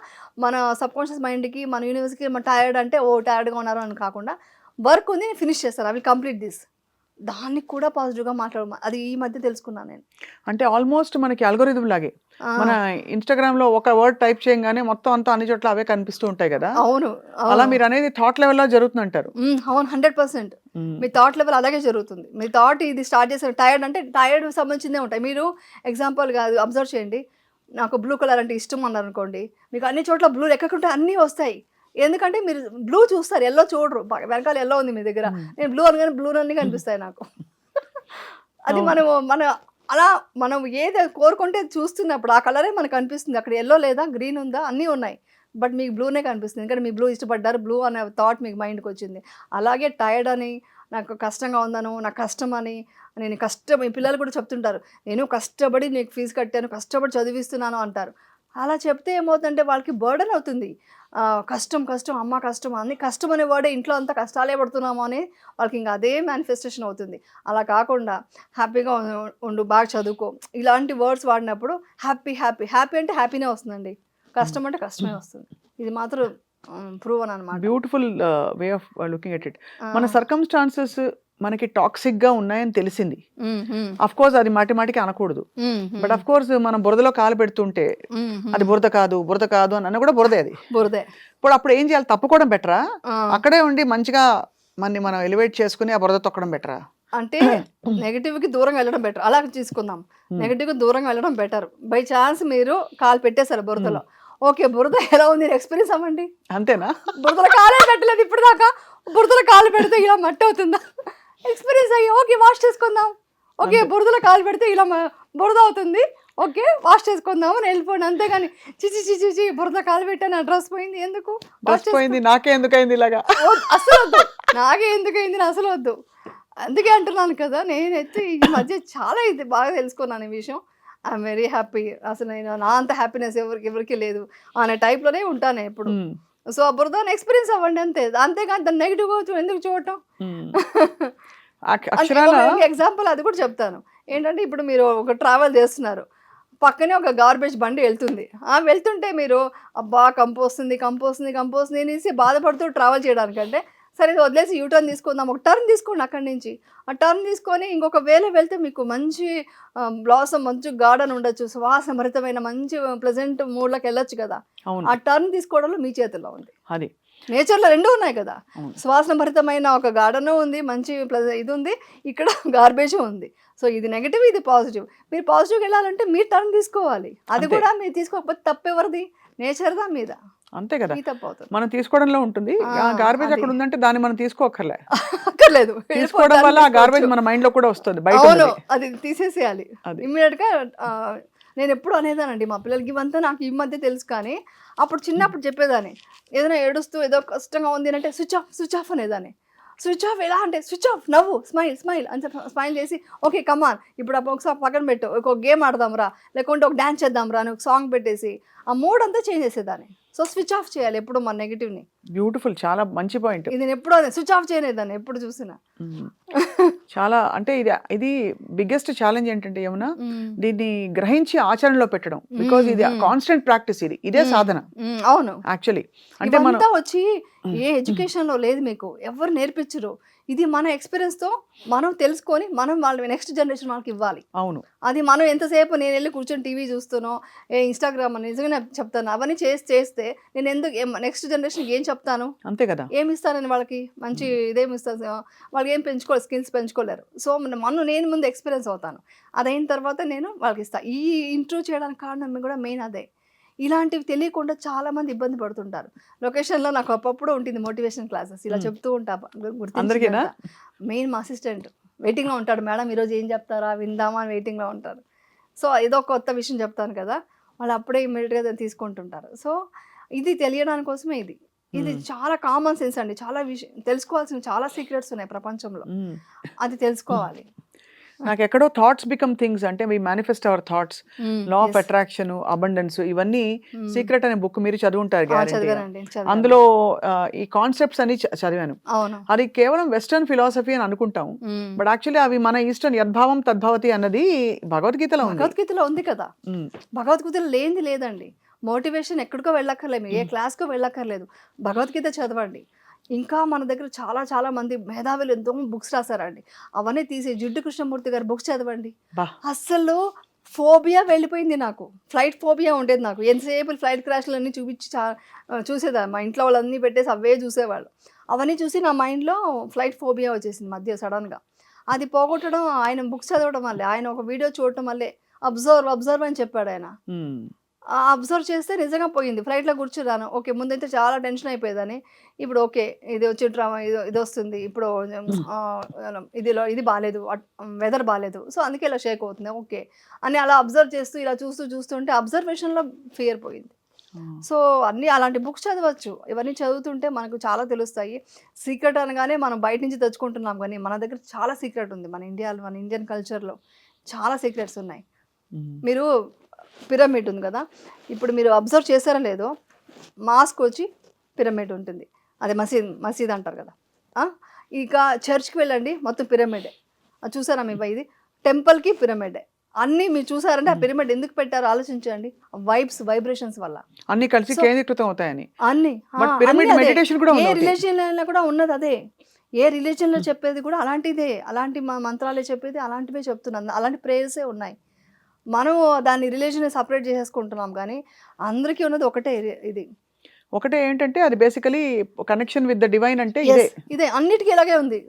మన సబ్ కాన్షియస్ మైండ్కి, మన యూనివర్స్కి మన టైర్డ్ అంటే ఓ టైర్డ్గా ఉన్నారు అని కాకుండా, వర్క్ ఉంది నేను ఫినిష్ చేస్తాను, ఐ విల్ కంప్లీట్ దిస్, దానికి కూడా పాజిటివ్గా మాట్లాడడం, అది ఈ మధ్య తెలుసుకున్నాను నేను. అంటే ఆల్మోస్ట్ మనకి అల్గోరిథం లాగే, మన ఇన్స్టాగ్రామ్లో ఒక వర్డ్ టైప్ చేయగానే మొత్తం అంతా అన్ని చోట్ల అవే కనిపిస్తూ ఉంటాయి కదా. అవును, అలా మీరు అనేది థాట్ లెవెల్లో జరుగుతుంది అంటారు. అవును, 100%. మీ థాట్ లెవెల్ అలాగే జరుగుతుంది. మీ థాట్ ఇది స్టార్ట్ చేసిన టైర్డ్ అంటే టైర్డ్ సంబంధించిందే ఉంటాయి. మీరు ఎగ్జాంపుల్ కాదు అబ్జర్వ్ చేయండి, నాకు బ్లూ కలర్ అంటే ఇష్టం అన్నారు అనుకోండి, మీకు అన్ని చోట్ల బ్లూ ఎక్కడుంటే అన్నీ వస్తాయి. ఎందుకంటే మీరు బ్లూ చూస్తారు, ఎల్లో చూడరు. వెనకాల ఎల్లో ఉంది మీ దగ్గర, నేను బ్లూ అనగానే బ్లూ అన్నీ కనిపిస్తాయి నాకు. అది మన అలా మనం ఏది కోరుకుంటే చూస్తున్నప్పుడు ఆ కలరే మనకు అనిపిస్తుంది. అక్కడ ఎల్లో లేదా గ్రీన్ ఉందా అన్నీ ఉన్నాయి, బట్ మీకు బ్లూనే కనిపిస్తుంది, ఎందుకంటే మీ బ్లూ ఇష్టపడ్డారు, బ్లూ అనే థాట్ మీకు మైండ్కి వచ్చింది. అలాగే టైర్డ్ అని, నాకు కష్టంగా ఉందను, నాకు కష్టం అని, నేను మీ పిల్లలు కూడా చెప్తుంటారు, నేను కష్టపడి నీకు ఫీజు కట్టాను, కష్టపడి చదివిస్తున్నాను అంటారు. అలా చెప్తే ఏమవుతుందంటే వాళ్ళకి బర్డెన్ అవుతుంది. కష్టం అమ్మ కష్టం, అన్ని కష్టం అనే వర్డే, ఇంట్లో అంతా కష్టాలే పడుతున్నాము అని వాళ్ళకి ఇంకా అదే మేనిఫెస్టేషన్ అవుతుంది. అలా కాకుండా హ్యాపీగా ఉండు, బాగా చదువుకో, ఇలాంటి వర్డ్స్ వాడినప్పుడు హ్యాపీ అంటే హ్యాపీనే వస్తుందండి, కష్టం అంటే కష్టమే వస్తుంది. ఇది మాత్రం ప్రూవ్ అని అనమాట. Beautiful way of looking at it. మన సర్కమ్స్టాన్సెస్ మనకి టాక్సిక్ గా ఉన్నాయని తెలిసింది, అఫ్ కోర్స్ అది మాటికి అనకూడదు, బట్ అఫ్ కోర్స్ మనం బురదలో కాలు పెడుతుంటే అది బురద కాదు అని అన్న కూడా బురదే, అది బురదే. ఇప్పుడు అప్పుడు ఏం చేయాలి, తప్పుకోవడం బెటరా, అక్కడే ఉండి మంచిగా మనం ఎలివేట్ చేసుకుని ఆ బురద తొక్కడం బెటరా? అంటే నెగిటివ్కి దూరంగా వెళ్ళడం బెటర్, అలా తీసుకుందాం. నెగిటివ్కి దూరంగా వెళ్ళడం బెటర్. బై ఛాన్స్ మీరు కాలు పెట్టేశారు బురదలో, ఓకే బురద ఎలా ఉంది ఎక్స్పీరియన్స్ అవ్వండి, అంతేనా? బురదలో కాలే పెట్టలేదు ఇప్పుడు దాకా, బురదలో కాలు పెడితే ఇలా మట్టి అవుతుందా, ఎక్స్పీరియన్స్ అయ్యి ఓకే వాష్ చేసుకుందాం, ఓకే బురదలో కాలు పెడితే ఇలా బురద అవుతుంది, ఓకే వాష్ చేసుకుందాం అని వెళ్ళిపోండి. అంతేగాని చిచి బురద కాలు పెట్టాను, డ్రెస్ పోయింది, ఎందుకు డ్రెస్ పోయింది, నాకే ఎందుకైంది ఇలాగా, అసలు వద్దు, నాకే ఎందుకైంది అసలు వద్దు. అందుకే అంటున్నాను కదా, నేనైతే ఈ మధ్య చాలా ఇది బాగా తెలుసుకున్నాను ఈ విషయం. ఐఎమ్ వెరీ హ్యాపీ, అసలు నేను నా అంత హ్యాపీనెస్ ఎవరికి లేదు అనే టైప్లోనే ఉంటాను ఎప్పుడు. సో ఆ బురదను ఎక్స్పీరియన్స్ అవ్వండి అంతే, అంతేగాని దాన్ని నెగిటివ్గా ఎందుకు చూడటం. అక్షరాల ఎగ్జాంపుల్ అది కూడా చెప్తాను. ఏంటంటే ఇప్పుడు మీరు ఒక ట్రావెల్ చేస్తున్నారు, పక్కనే ఒక గార్బేజ్ బండి వెళ్తుంది. వెళ్తుంటే మీరు అబ్బా కంపు వస్తుంది అనేసి బాధపడుతూ ట్రావెల్ చేయడానికంటే సరే ఇది వదిలేసి యూటర్న్ తీసుకుందాం, ఒక టర్న్ తీసుకోండి అక్కడి నుంచి. ఆ టర్న్ తీసుకొని ఇంకొక వేలో వెళ్తే మీకు మంచి బ్లాసమ్, మంచి గార్డెన్ ఉండొచ్చు, సువాసభరితమైన మంచి ప్లెజెంట్ మూడ్లోకి వెళ్ళొచ్చు కదా. అవును ఆ టర్న్ తీసుకోవడంలో మీ చేతుల్లో ఉంది. అది నేచర్లో రెండు ఉన్నాయి కదా, అవును. సువాసనభరితమైన ఒక గార్డెన్ ఉంది, మంచి ఇది ఉంది, ఇక్కడ గార్బేజ్ ఉంది. సో ఇది నెగిటివ్, ఇది పాజిటివ్. మీరు పాజిటివ్కి వెళ్ళాలంటే మీరు టర్న్ తీసుకోవాలి. అది అంతే. కూడా మీరు తీసుకోకపోతే తప్పెవరిది? నేచర్దా మీద. అంతే కదా, ఈ తప్పు అవుతుంది. మనం తీసుకోవడంలో ఉంటుంది. ఆ గార్బేజ్ అది. అక్కడ ఉందంటే దాన్ని మనం తీసుకోకర్లే, అక్కర్లేదు, తీసుకోవడం వల్ల ఆ గార్బేజ్ మన మైండ్ లో కూడా వస్తుంది, బయట అవును, ఉన్నది. అది తీసేసేయాలి అది. ఇమ్మీడియట్ గా. నేను ఎప్పుడు అనేదానండి మా పిల్లలకి, ఇవంతా నాకు ఈ మధ్య తెలుసు, కానీ అప్పుడు చిన్నప్పుడు చెప్పేదాన్ని. ఏదైనా ఏడుస్తూ ఏదో కష్టంగా ఉంది అంటే స్విచ్ ఆఫ్ అనేదాన్ని. స్విచ్ ఆఫ్ ఎలా అంటే స్విచ్ ఆఫ్, నవ్వు, స్మైల్ అని చెప్పి స్మైల్ చేసి ఓకే కమాన్ ఇప్పుడు ఒకసారి పక్కన పెట్టు, ఒక గేమ్ ఆడదాం రా, లేకుంటే ఒక డాన్స్ చేద్దాం రా అని ఒక సాంగ్ పెట్టేసి ఆ మూడ్ అంతా చేంజ్ చేసేదాన్ని. సో స్విచ్ ఆఫ్ చేయాలి ఎప్పుడు మన నెగిటివ్ని. బ్యూటిఫుల్, చాలా మంచి పాయింట్. ఇది నేను ఎప్పుడు స్విచ్ ఆఫ్ చేయలేదాన్ని ఎప్పుడు చూసినా. చాలా అంటే ఇది బిగ్గెస్ట్ ఛాలెంజ్ ఏంటంటే యమున, దీన్ని గ్రహించి ఆచరణలో పెట్టడం. బికాజ్ ఇది కాన్స్టెంట్ ప్రాక్టీస్, ఇదే సాధన అవును. యాక్చువల్లీ. అంటే మనం ఇవంతా వచ్చి ఏ ఎడ్యుకేషన్ లో లేదు, మీకు ఎవరు నేర్పించరు. ఇది మన ఎక్స్పీరియన్స్ తో మనం తెలుసుకొని మనం వాళ్ళ నెక్స్ట్ జనరేషన్ వాళ్ళకి ఇవ్వాలి. అవును, అది మనం ఎంతసేపు నేను వెళ్ళి కూర్చొని టీవీ చూస్తానో, ఇన్స్టాగ్రామ్ అని నిజంగా చెప్తాను, అవన్నీ చేస్తే నేను ఎందుకు నెక్స్ట్ జనరేషన్కి ఏం చెప్తాను? అంతే కదా. ఏమి ఇస్తానని వాళ్ళకి మంచి ఇదేమి ఇస్తాను? వాళ్ళకి ఏం పెంచుకోలేరు, స్కిల్స్ పెంచుకోలేరు. సో నేను ముందు ఎక్స్పీరియన్స్ అవుతాను, అదైన తర్వాత నేను వాళ్ళకి ఇస్తాను. ఈ ఇంట్రూవ్ చేయడానికి కారణం కూడా మెయిన్ అదే. ఇలాంటివి తెలియకుండా చాలామంది ఇబ్బంది పడుతుంటారు. లొకేషన్లో నాకు అప్పుడు ఉంటుంది మోటివేషన్ క్లాసెస్, ఇలా చెప్తూ ఉంటా. అందరికీనా? మెయిన్ మా అసిస్టెంట్ వెయిటింగ్లో ఉంటాడు, మేడం ఈరోజు ఏం చెప్తారా విందామా అని వెయిటింగ్లో ఉంటారు. సో ఏదో కొత్త విషయం చెప్తాను కదా, వాళ్ళు అప్పుడే ఇమ్మీడియట్గా దాన్ని తీసుకుంటుంటారు. సో ఇది తెలియడానికి కోసమే ఇది చాలా కామన్ సెన్స్ అండి. చాలా తెలుసుకోవాల్సిన చాలా సీక్రెట్స్ ఉన్నాయి ప్రపంచంలో, అది తెలుసుకోవాలి. నాకు ఎక్కడో థాట్స్ బికమ్ థింగ్స్ అంటే we manifest our thoughts, law of attraction, abundance, ఇవన్నీ సీక్రెట్ అనే బుక్ మీరు చదువుంటారు guarantee గా. చదివానండి. అందులో ఈ కాన్సెప్ట్స్ అన్ని చదివాను. అవును. అది కేవలం వెస్టర్న్ ఫిలాసఫీ అని అనుకుంటాం, బట్ యాక్చువల్లీ అవి మన ఈస్టర్న్ యద్భావం తద్భవతి అన్నది భగవద్గీతలో ఉంది. భగవద్గీతలో ఉంది కదా. భగవద్గీతలో లేనిది లేదండి. మోటివేషన్ ఎక్కడికో వెళ్ళక్కర్లేదు, ఏ క్లాస్కో వెళ్ళక్కర్లేదు, భగవద్గీత చదవండి. ఇంకా మన దగ్గర చాలా చాలా మంది మేధావులు ఎంతో బుక్స్ రాశారండి, అవన్నీ తీసి జిడ్డు కృష్ణమూర్తి గారి బుక్స్ చదవండి. అస్సలు ఫోబియా వెళ్ళిపోయింది నాకు, ఫ్లైట్ ఫోబియా ఉండేది నాకు. ఎంతసేపు ఫ్లైట్ క్రాష్లు అన్నీ చూపించి చూసేదాన్ని, మా ఇంట్లో వాళ్ళన్నీ పెట్టేసి అవే చూసేవాళ్ళు. అవన్నీ చూసి నా మైండ్లో ఫ్లైట్ ఫోబియా వచ్చేసింది మధ్య సడన్గా. అది పోగొట్టడం ఆయన బుక్స్ చదవడం వల్లే, ఆయన ఒక వీడియో చూడటం వల్లే. అబ్జర్వ్ అని చెప్పాడు ఆయన. అబ్జర్వ్ చేస్తే నిజంగా పోయింది. ఫ్లైట్లో కూర్చున్నాను, ఓకే ముందైతే చాలా టెన్షన్ అయిపోయేదని, ఇప్పుడు ఓకే ఇది వచ్చి డ్రామా ఇది వస్తుంది, ఇప్పుడు ఇది బాగాలేదు, వెదర్ బాగాలేదు, సో అందుకే ఇలా షేక్ అవుతుంది ఓకే అని అలా అబ్జర్వ్ చేస్తూ ఇలా చూస్తుంటే అబ్జర్వేషన్లో ఫియర్ పోయింది. సో అన్నీ అలాంటి బుక్స్ చదవచ్చు. ఇవన్నీ చదువుతుంటే మనకు చాలా తెలుస్తాయి. సీక్రెట్ అనగానే మనం బయట నుంచి తెచ్చుకుంటున్నాం, కానీ మన దగ్గర చాలా సీక్రెట్ ఉంది. మన ఇండియన్ కల్చర్లో చాలా సీక్రెట్స్ ఉన్నాయి. మీరు పిరమిడ్ ఉంది కదా, ఇప్పుడు మీరు అబ్జర్వ్ చేశారో లేదో, మాస్క్ వచ్చి పిరమిడ్ ఉంటుంది, అదే మసీద్ అంటారు కదా. ఇక చర్చ్కి వెళ్ళండి, మొత్తం పిరమిడే. చూసారా మీ ఇది టెంపుల్కి పిరమిడే. అన్నీ మీరు చూసారంటే ఆ పిరమిడ్ ఎందుకు పెట్టారో ఆలోచించండి. వైబ్రేషన్స్ వల్ల అన్ని కలిసి కేంద్రీకృతం అవుతాయని. అన్ని ఏ రిలీజియన్లో కూడా ఉన్నది అదే. ఏ రిలీజియన్లో చెప్పేది కూడా అలాంటిదే, అలాంటి మంత్రాలే చెప్పేది, అలాంటివే చెప్తున్నాను, అలాంటి ప్రేయర్సే ఉన్నాయి. మనం దాన్ని రిలీజియన్ సపరేట్ చేసేసుకుంటున్నాం, కానీ అందరికీ ఉన్నది ఒకటే. ఒకటే ఏంటంటే అది basically connection with the divine అంటే ఇదే అన్నిటికీ ఇలాగే ఉంది.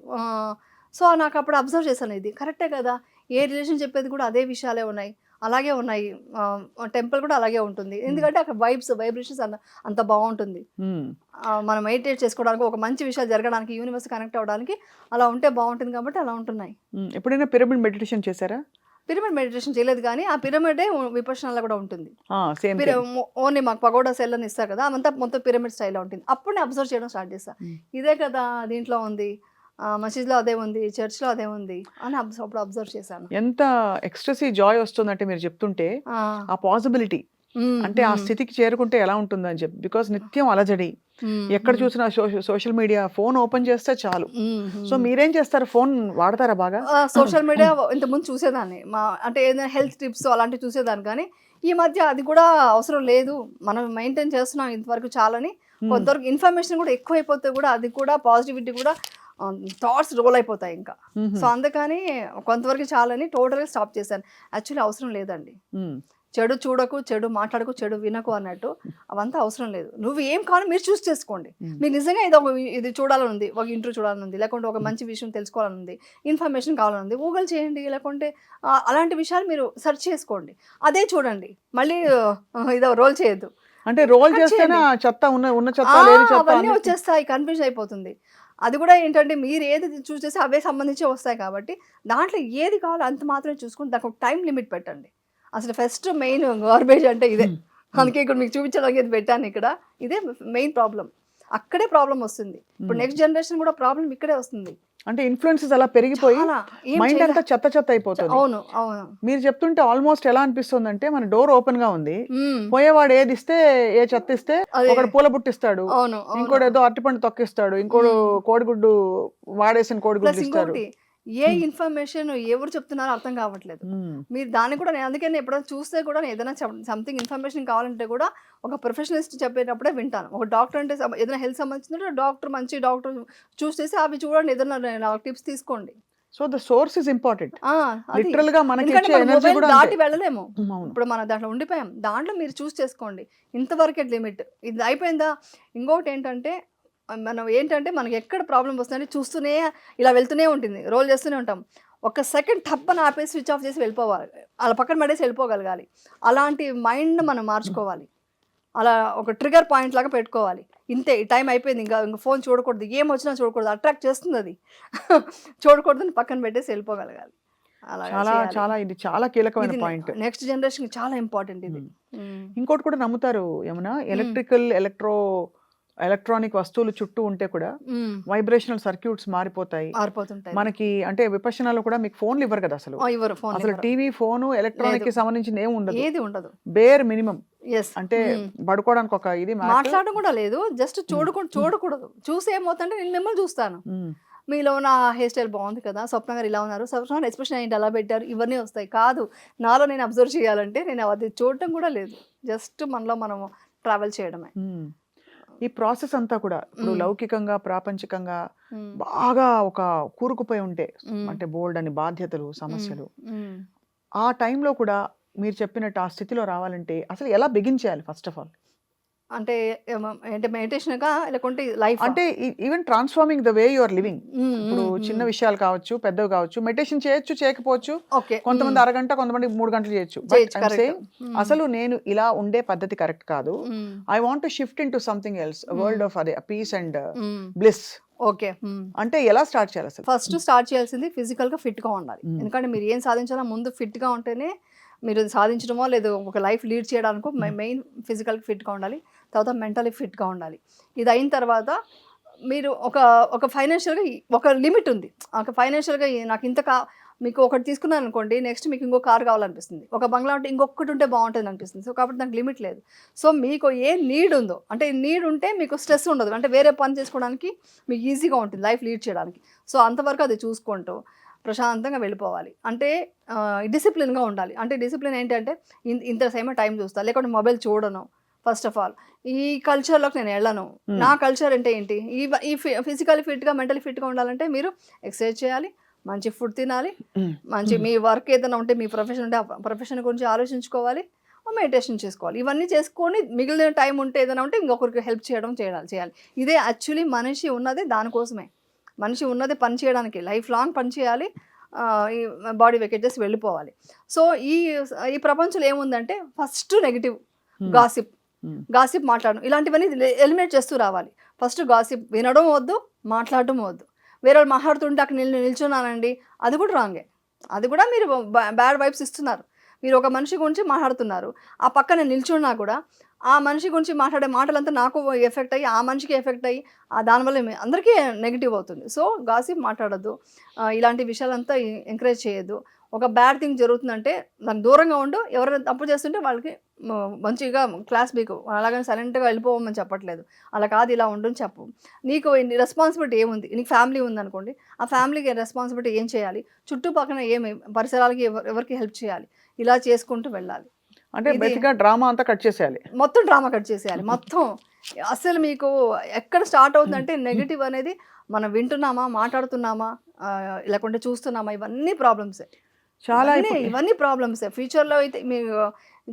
సో నాకు అప్పుడు అబ్జర్వ్ చేశాను, ఇది కరెక్టే కదా, ఏ రిలీజియన్ చెప్పేది కూడా అదే విషయాలే ఉన్నాయి, అలాగే ఉన్నాయి. టెంపుల్ కూడా అలాగే ఉంటుంది, ఎందుకంటే అక్కడ వైబ్రేషన్స్ అంత బాగుంటుంది. మనం మెడిటేట్ చేసుకోవడానికి, ఒక మంచి విషయాలు జరగడానికి, యూనివర్స్ కనెక్ట్ అవ్వడానికి అలా ఉంటే బాగుంటుంది, కాబట్టి అలా ఉంటున్నాయి. ఎప్పుడైనా పిరమిడ్ మెడిటేషన్ చేశారా? పిరమిడ్ మెడిటేషన్ చేయలేదు, కానీ ఆ పిరమిడే విపక్షణలో కూడా ఉంటుంది. ఓన్లీ మాకు పగోడా సెల్ అని ఇస్తారు కదా, అదంతా మొత్తం పిరమిడ్ స్టైల్లో ఉంటుంది. అప్పుడు నేను అబ్జర్వ్ చేయడం స్టార్ట్ చేస్తాను, ఇదే కదా దీంట్లో ఉంది, మసీద్లో అదే ఉంది, చర్చ్లో అదే ఉంది అని అప్పుడు అబ్జర్వ్ చేశాను. ఎంత ఎక్స్ట్రెసీ జాయ్ వస్తుందంటే మీరు చెప్తుంటే, ఆ పాసిబిలిటీ అంటే ఆ స్థితికి చేరుకుంటే ఎలా ఉంటుందని చెప్పి, బికాస్ నిత్యం అలజడి, ఎక్కడ చూసినా సోషల్ మీడియా, ఫోన్ ఓపెన్ చేస్తే చాలు. సో మీరేం చేస్తారు, ఫోన్ వాడతారా బాగా? సోషల్ మీడియా ఇంతకుముందు చూసేదాన్ని, అంటే ఏదైనా హెల్త్ టిప్స్ అలాంటివి చూసేదాన్ని, కానీ ఈ మధ్య అది కూడా అవసరం లేదు, మనం మెయింటైన్ చేస్తున్నాం ఇంతవరకు చాలని. కొంతవరకు ఇన్ఫర్మేషన్ కూడా ఎక్కువైపోతే కూడా అది కూడా పాజిటివిటీ కూడా థాట్స్ రోల్ అయిపోతాయి ఇంకా. సో అందుకని కొంతవరకు చాలని టోటల్గా స్టాప్ చేశాను. యాక్చువల్లీ అవసరం లేదండి, చెడు చూడకు, చెడు మాట్లాడకు, చెడు వినకు అన్నట్టు అవంతా అవసరం లేదు. నువ్వు ఏం కావాలో మీరు చూస్ చేసుకోండి. మీకు నిజంగా ఇది చూడాలని ఉంది, ఒక ఇంటర్వ్యూ చూడాలని ఉంది, లేకుంటే ఒక మంచి విషయం తెలుసుకోవాలని ఉంది, ఇన్ఫర్మేషన్ కావాలని ఉంది, గూగుల్ చేయండి, లేకుంటే అలాంటి విషయాలు మీరు సెర్చ్ చేసుకోండి, అదే చూడండి. మళ్ళీ ఇదో రోల్ చేయొద్దు. అంటే రోల్ చేస్తేనే చెత్త ఉన్న చెత్త లేని చెత్త అవన్నీ వచ్చేస్తాయి, కన్ఫ్యూజ్ అయిపోతుంది. అది కూడా ఏంటంటే మీరు ఏది చూస్ చేస్తే అవే సంబంధించి వస్తాయి కాబట్టి దాంట్లో ఏది కావాలో అంత మాత్రమే చూసుకుని దానికి ఒక టైం లిమిట్ పెట్టండి. అసలు ఫస్ట్ మెయిన్ గార్బేజ్ అంటే ఇదే. అందుకే ఇక్కడ మీకు చూపించడానికి ఇది పెట్టాను. ఇక్కడ ఇదే మెయిన్ ప్రాబ్లం, అక్కడే ప్రాబ్లం వస్తుంది. ఇప్పుడు నెక్స్ట్ జనరేషన్ కూడా ప్రాబ్లం ఇక్కడే వస్తుంది. అంటే ఇన్ఫ్లుయెన్సెస్ అలా పెరిగిపోయి మైండ్ అంతా చెత్త చెత్త అయిపోతుంది. అవును అవును. మీరు చెప్తుంటే ఆల్మోస్ట్ ఎలా అనిపిస్తుంది అంటే, మన డోర్ ఓపెన్ గా ఉంది, పోయేవాడు ఏది ఇస్తే, ఏ చెత్త ఇస్తే, ఒకడు పూల బుట్టిస్తాడు, ఇంకోటి ఏదో అరటిపండు తొక్కిస్తాడు, ఇంకోడు కోడిగుడ్డు వాడేసిన కోడిగుడ్డు ఇస్తాడు. ఏ ఇన్ఫర్మేషన్ ఎవరు చెప్తున్నారో అర్థం కావట్లేదు. మీరు దాన్ని కూడా నేను అందుకని ఎప్పుడైనా చూస్తే కూడా ఏదైనా సంథింగ్ ఇన్ఫర్మేషన్ కావాలంటే కూడా ఒక ప్రొఫెషనలిస్ట్ చెప్పేటప్పుడే వింటాను. ఒక డాక్టర్ అంటే ఏదైనా హెల్త్ సంబంధించిన డాక్టర్, మంచి డాక్టర్ చూస్ చేసి అవి చూడండి, ఏదైనా టిప్స్ తీసుకోండి. So the source is important. Literal గా మనకి ఇచ్చే ఎనర్జీ కూడా దాటి వెళ్ళలేము. ఇప్పుడు మనం దాంట్లో ఉండిపోయాం. దాంట్లో మీరు చూస్ చేసుకోండి, ఇంతవరకే లిమిట్, ఇది అయిపోయిందా. ఇంకొకటి ఏంటంటే మనం ఏంటంటే మనకి ఎక్కడ ప్రాబ్లం వస్తుందంటే చూస్తూనే ఇలా వెళ్తూనే ఉంటుంది, రోల్ చేస్తూనే ఉంటాం. ఒక సెకండ్ టప్పని ఆపేసి స్విచ్ ఆఫ్ చేసి వెళ్ళిపోవాలి, అలా పక్కన పడేసి వెళ్ళిపోగలగాలి. అలాంటి మైండ్ మనం మార్చుకోవాలి, అలా ఒక ట్రిగర్ పాయింట్ లాగా పెట్టుకోవాలి. ఇంతే, టైం అయిపోయింది, ఇంకా ఫోన్ చూడకూడదు, ఏం వచ్చినా చూడకూడదు, అట్రాక్ట్ చేస్తుంది అది, చూడకూడదని పక్కన పెట్టేసి వెళ్ళిపోగలగాలి. చాలా చాలా ఇది చాలా కీలకమైన పాయింట్, నెక్స్ట్ జనరేషన్ చాలా ఇంపార్టెంట్ ఇది. ఇంకోటి కూడా నమ్ముతారు ఏమన్నా, ఎలక్ట్రానిక్ వస్తువులు చుట్టూ ఉంటే కూడా వైబ్రేషనల్ సర్క్యూట్స్ మారిపోతాయి. మనకి అంటే విపక్షణాలు కూడా మీకు ఫోన్లు ఇవ్వరు కదా అసలు. అసలు టీవీ, ఫోన్, ఎలక్ట్రానిక్ కి సంబంధించిన ఏది ఉండదు, బేర్ మినిమం. అంటే పడుకోవడానికి ఒక ఇది, మాట్లాడడం కూడా లేదు, జస్ట్ చూడకూడదు. చూసి ఏమవుతుందంటే నేను మిమ్మల్ని చూస్తాను, మీలో నా హెయిర్ స్టైల్ బాగుంది కదా, స్వప్న గారు ఇలా ఉన్నారు, స్వప్న గారు ఎక్స్ప్రెషన్ ఏంటి అలా పెట్టారు, ఇవన్నీ వస్తాయి. కాదు, నాలో నేను అబ్జర్వ్ చేయాలంటే నేను అది చూడటం కూడా లేదు, జస్ట్ మనలో మనము ట్రావెల్ చేయడమే. ఈ ప్రాసెస్ అంతా కూడా ఇప్పుడు లౌకికంగా, ప్రాపంచికంగా బాగా ఒక కూరుకుపోయి ఉంటే, అంటే బోల్డ్ అని బాధ్యతలు, సమస్యలు, ఆ టైంలో కూడా మీరు చెప్పినట్టు ఆ స్థితిలో రావాలంటే అసలు ఎలా బిగించేయాలి ఫస్ట్ ఆఫ్ ఆల్? అంటే మెడిటేషన్ గా, లేకుంటే లైఫ్, అంటే even transforming the way you are living. ఇప్పుడు చిన్న విషయాలు కావచ్చు, పెద్దవి కావచ్చు, మెడిటేషన్ చేయొచ్చు, చేయకపోవచ్చు. కొంతమంది అరగంట, కొంతమంది 3 గంటలు చేయొచ్చు. అసలు నేను ఇలా ఉండే పద్ధతి కరెక్ట్ కాదు, I want to shift in to something else, world of అదే పీస్ అండ్ బ్లిస్. ఓకే, అంటే ఎలా స్టార్ట్ చేయాలి అసలు? ఫస్ట్ స్టార్ట్ చేయాల్సింది ఫిజికల్ గా ఫిట్ గా ఉండాలి. ఎందుకంటే మీరు ఏం సాధించాలో ముందు ఫిట్ గా ఉంటేనే మీరు సాధించడమో లేదు ఒక లైఫ్ లీడ్ చేయడానికి మెయిన్ ఫిజికల్ ఫిట్గా ఉండాలి. తర్వాత మెంటలీ ఫిట్గా ఉండాలి. ఇది అయిన తర్వాత మీరు ఒక ఫైనాన్షియల్గా ఒక లిమిట్ ఉంది. ఒక ఫైనాన్షియల్గా నాకు మీకు ఒకటి తీసుకున్నాను అనుకోండి, నెక్స్ట్ మీకు ఇంకో కార్ కావాలనిపిస్తుంది, ఒక బంగ్లా ఉంటే ఇంకొకటి ఉంటే బాగుంటుంది అనిపిస్తుంది. సో కాబట్టి నాకు లిమిట్ లేదు. సో మీకు ఏ నీడ్ ఉందో, అంటే నీడ్ ఉంటే మీకు స్ట్రెస్ ఉండదు, అంటే వేరే పని చేసుకోవడానికి మీకు ఈజీగా ఉంటుంది లైఫ్ లీడ్ చేయడానికి. సో అంతవరకు అది చూసుకుంటూ ప్రశాంతంగా వెళ్ళిపోవాలి. అంటే డిసిప్లిన్గా ఉండాలి. అంటే డిసిప్లిన్ ఏంటంటే ఇంత సేమ టైం చూస్తా, లేకుంటే మొబైల్ చూడను. ఫస్ట్ ఆఫ్ ఆల్ ఈ కల్చర్లోకి నేను వెళ్ళను. నా కల్చర్ అంటే ఏంటి, ఈ ఫిజికల్ ఫిట్గా, మెంటలీ ఫిట్గా ఉండాలంటే మీరు ఎక్సర్సైజ్ చేయాలి, మంచి ఫుడ్ తినాలి, మంచి మీ వర్క్ ఏదైనా ఉంటే, మీ ప్రొఫెషన్ ఉంటే ఆ ప్రొఫెషన్ గురించి ఆలోచించుకోవాలి, మెడిటేషన్ చేసుకోవాలి. ఇవన్నీ చేసుకొని మిగిలిన టైం ఉంటే ఏదైనా ఉంటే ఇంకొకరికి హెల్ప్ చేయాలి. ఇదే యాక్చువల్లీ మనిషి ఉన్నదే దానికోసమే. మనిషి ఉన్నది పని చేయడానికి, లైఫ్ లాంగ్ పని చేయాలి, ఈ బాడీ వెకేట్ చేసి వెళ్ళిపోవాలి. సో ఈ ప్రపంచంలో ఏముందంటే ఫస్ట్ నెగిటివ్, గాసిప్ మాట్లాడడం, ఇలాంటివన్నీ ఎలిమినేట్ చేస్తూ రావాలి. ఫస్ట్ గాసిప్ వినడం వద్దు, మాట్లాడడం వద్దు. వేరే వాళ్ళు మాట్లాడుతుంటే అక్కడ నిల్చున్నానండి, అది కూడా రాంగే, అది కూడా మీరు బ్యాడ్ వైబ్స్ ఇస్తున్నారు. మీరు ఒక మనిషి గురించి మాట్లాడుతున్నారు, ఆ పక్కన నిల్చున్నా కూడా ఆ మనిషి గురించి మాట్లాడే మాటలంతా నాకు ఎఫెక్ట్ అయ్యి, ఆ మనిషికి ఎఫెక్ట్ అయ్యి, దానివల్ల అందరికీ నెగిటివ్ అవుతుంది. సో గాసిప్ మాట్లాడద్దు, ఇలాంటి విషయాలంతా ఎంకరేజ్ చేయొద్దు. ఒక బ్యాడ్ థింగ్ జరుగుతుందంటే దానికి దూరంగా ఉండు, ఎవరైనా తప్పు చేస్తుంటే వాళ్ళకి మంచిగా క్లాస్ మీకు అలాగని సైలెంట్గా వెళ్ళిపోవమని చెప్పట్లేదు, అలా కాదు ఇలా ఉండని చెప్పు. నీకు రెస్పాన్సిబిలిటీ ఏముంది, నీకు ఫ్యామిలీ ఉందనుకోండి, ఆ ఫ్యామిలీకి రెస్పాన్సిబిలిటీ ఏం చేయాలి, చుట్టుపక్కల ఏమి పరిసరాలకి ఎవరికి హెల్ప్ చేయాలి, ఇలా చేసుకుంటూ వెళ్ళాలి. అంటే బేసిక్గా డ్రామా అంతా కట్ చేసేయాలి, మొత్తం డ్రామా కట్ చేసేయాలి మొత్తం. అసలు మీకు ఎక్కడ స్టార్ట్ అవుతుందంటే నెగిటివ్ అనేది మనం వింటున్నామా, మాట్లాడుతున్నామా, లేకుంటే చూస్తున్నామా, ఇవన్నీ ప్రాబ్లమ్సే. చాలా ఇవన్నీ ప్రాబ్లమ్సే. ఫ్యూచర్లో అయితే మీరు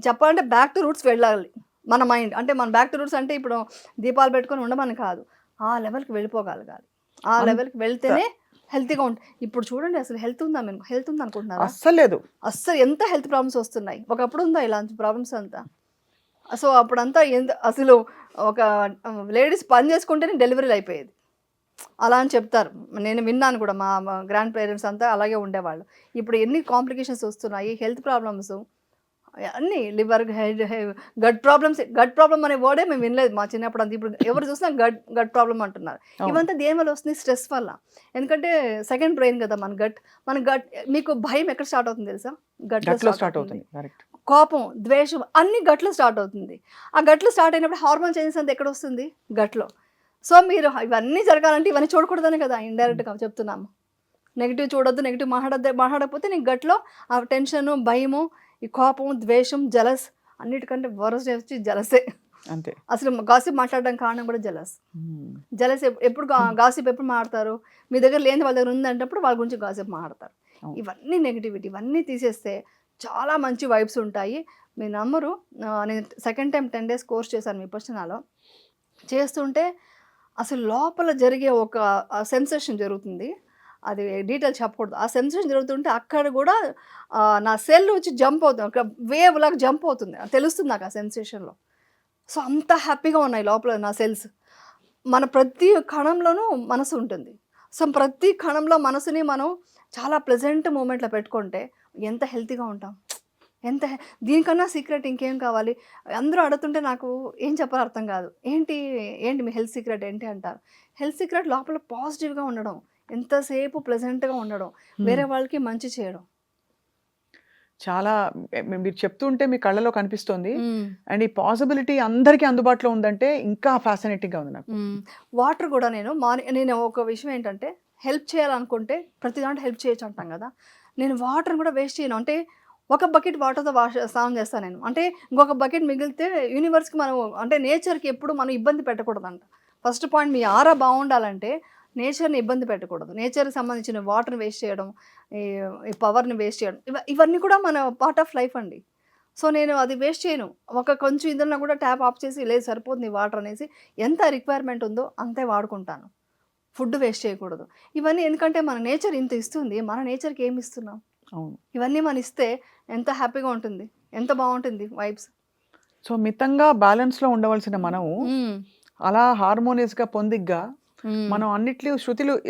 చెప్పాలంటే బ్యాక్ టు రూట్స్ వెళ్ళాలి మన మైండ్. అంటే మన బ్యాక్ టు రూట్స్ అంటే ఇప్పుడు దీపాలు పెట్టుకొని ఉండమని కాదు, ఆ లెవెల్కి వెళ్ళిపోగలగాలి. ఆ లెవెల్కి వెళ్తేనే హెల్తీగా ఉంటుంది. ఇప్పుడు చూడండి అసలు హెల్త్ ఉందా, మీకు హెల్త్ ఉంది అనుకుంటున్నారా? అస్సలు లేదు. అస్సలు ఎంత హెల్త్ ప్రాబ్లమ్స్ వస్తున్నాయి. ఒకప్పుడు ఉందా ఇలాంటి ప్రాబ్లమ్స్ అంతా? సో అప్పుడంతా అసలు ఒక లేడీస్ పని చేసుకుంటేనే డెలివరీలు అయిపోయేది అలా అని చెప్తారు. నేను విన్నాను కూడా, మా గ్రాండ్ పేరెంట్స్ అంతా అలాగే ఉండేవాళ్ళు. ఇప్పుడు ఎన్ని కాంప్లికేషన్స్ వస్తున్నాయి, హెల్త్ ప్రాబ్లమ్స్ అన్నీ, liver, gut problems. Gut problem అనే వర్డే మేము వినలేదు మా చిన్నప్పుడు అంతా. ఇప్పుడు ఎవరు చూసినా గట్ ప్రాబ్లమ్ అంటున్నారు. ఇవంతా దేని వల్ల వస్తుంది? స్ట్రెస్ వల్ల. ఎందుకంటే సెకండ్ బ్రెయిన్ కదా మన గట్. మీకు భయం ఎక్కడ స్టార్ట్ అవుతుంది తెలుసా? గట్లో స్టార్ట్ అవుతుంది. కోపం, ద్వేషం అన్ని గట్లో స్టార్ట్ అవుతుంది. ఆ గట్లో స్టార్ట్ అయినప్పుడు హార్మోన్ చేంజెస్ అంతా ఎక్కడ వస్తుంది? గట్లో. సో మీరు ఇవన్నీ జరగాలంటే ఇవన్నీ చూడకూడదనే కదా ఇండైరెక్ట్గా చెప్తున్నాము. నెగిటివ్ చూడొద్దు, నెగిటివ్ మాట్లాడకపోతే నీకు గట్లో ఆ టెన్షను, భయము, ఈ కోపం, ద్వేషం, జలస్, అన్నిటికంటే వరస్ట్ వచ్చి జలసే. అంతే. అసలు గాసిప్ మాట్లాడడానికి కారణం కూడా జలస్. ఎప్పుడు గాసిప్ ఎప్పుడు మాట్లాడతారు? మీ దగ్గర లేని వాళ్ళ దగ్గర ఉందంటప్పుడు వాళ్ళ గురించి గాసిప్ మాట్లాడతారు. ఇవన్నీ నెగిటివిటీ, ఇవన్నీ తీసేస్తే చాలా మంచి వైబ్స్ ఉంటాయి. మీరు నమ్మరు, నేను సెకండ్ టైం 10 days కోర్స్ చేశాను విపశ్యనాలో. చేస్తుంటే అసలు లోపల జరిగే ఒక సెన్సేషన్ జరుగుతుంది. అది డీటెయిల్ చెప్పకూడదు. ఆ సెన్సేషన్ జరుగుతుంటే అక్కడ కూడా నా సెల్ వచ్చి జంప్ అవుతుంది, ఒక వేవ్ లాగా జంప్ అవుతుంది, తెలుస్తుంది నాకు ఆ సెన్సేషన్లో. సో అంత హ్యాపీగా ఉన్నాయి లోపల నా సెల్స్. మన ప్రతి కణంలోనూ మనసు ఉంటుంది. సో ప్రతి కణంలో మనసుని మనం చాలా ప్లెజెంట్ మూమెంట్లో పెట్టుకుంటే ఎంత హెల్తీగా ఉంటాం. దీనికన్నా సీక్రెట్ ఇంకేం కావాలి? అందరూ అడుగుతుంటే నాకు ఏం చెప్పాలో అర్థం కాదు. ఏంటి మీ హెల్త్ సీక్రెట్ ఏంటి అంటారు. హెల్త్ సీక్రెట్ లోపల పాజిటివ్గా ఉండడం, ఎంతసేపు ప్లెజెంట్గా ఉండడం, వేరే వాళ్ళకి మంచి చేయడం. చాలా మీరు చెప్తుంటే మీ కళ్ళలో కనిపిస్తుంది. అండ్ ఈ పాసిబిలిటీ అందరికీ అందుబాటులో ఉందంటే ఇంకా ఫ్యాసినేటింగ్గా ఉంది నాకు. వాటర్ కూడా నేను ఒక విషయం ఏంటంటే, హెల్ప్ చేయాలనుకుంటే ప్రతి దాంట్లో హెల్ప్ చేయొచ్చు అంటాం కదా. నేను వాటర్ని కూడా వేస్ట్ చేయను. అంటే ఒక బకెట్ వాటర్తో స్నానం చేస్తాను నేను. అంటే ఇంకొక బకెట్ మిగిలితే యూనివర్స్కి మనం, అంటే నేచర్కి ఎప్పుడు మనం ఇబ్బంది పెట్టకూడదంట. ఫస్ట్ పాయింట్, మీ ఆరా బాగుండాలంటే నేచర్ని ఇబ్బంది పెట్టకూడదు. నేచర్కి సంబంధించిన వాటర్ని వేస్ట్ చేయడం, ఈ పవర్ని వేస్ట్ చేయడం, ఇవన్నీ కూడా మన పార్ట్ ఆఫ్ లైఫ్ అండి. సో నేను అది వేస్ట్ చేయను. కొంచెం ఇందులో కూడా ట్యాప్ ఆఫ్ చేసి, లేదు సరిపోతుంది వాటర్ అనేసి, ఎంత రిక్వైర్మెంట్ ఉందో అంతే వాడుకుంటాను. ఫుడ్ వేస్ట్ చేయకూడదు. ఇవన్నీ ఎందుకంటే మన నేచర్ ఇంత ఇస్తుంది, మన నేచర్కి ఏమి ఇస్తున్నాం? అవును. ఇవన్నీ మనం ఇస్తే ఎంత హ్యాపీగా ఉంటుంది, ఎంత బాగుంటుంది వైబ్స్. సో మితంగా బ్యాలెన్స్లో ఉండవలసిన మనము అలా హార్మోనియస్గా పొందిగ్గా మనం అన్నిట్లో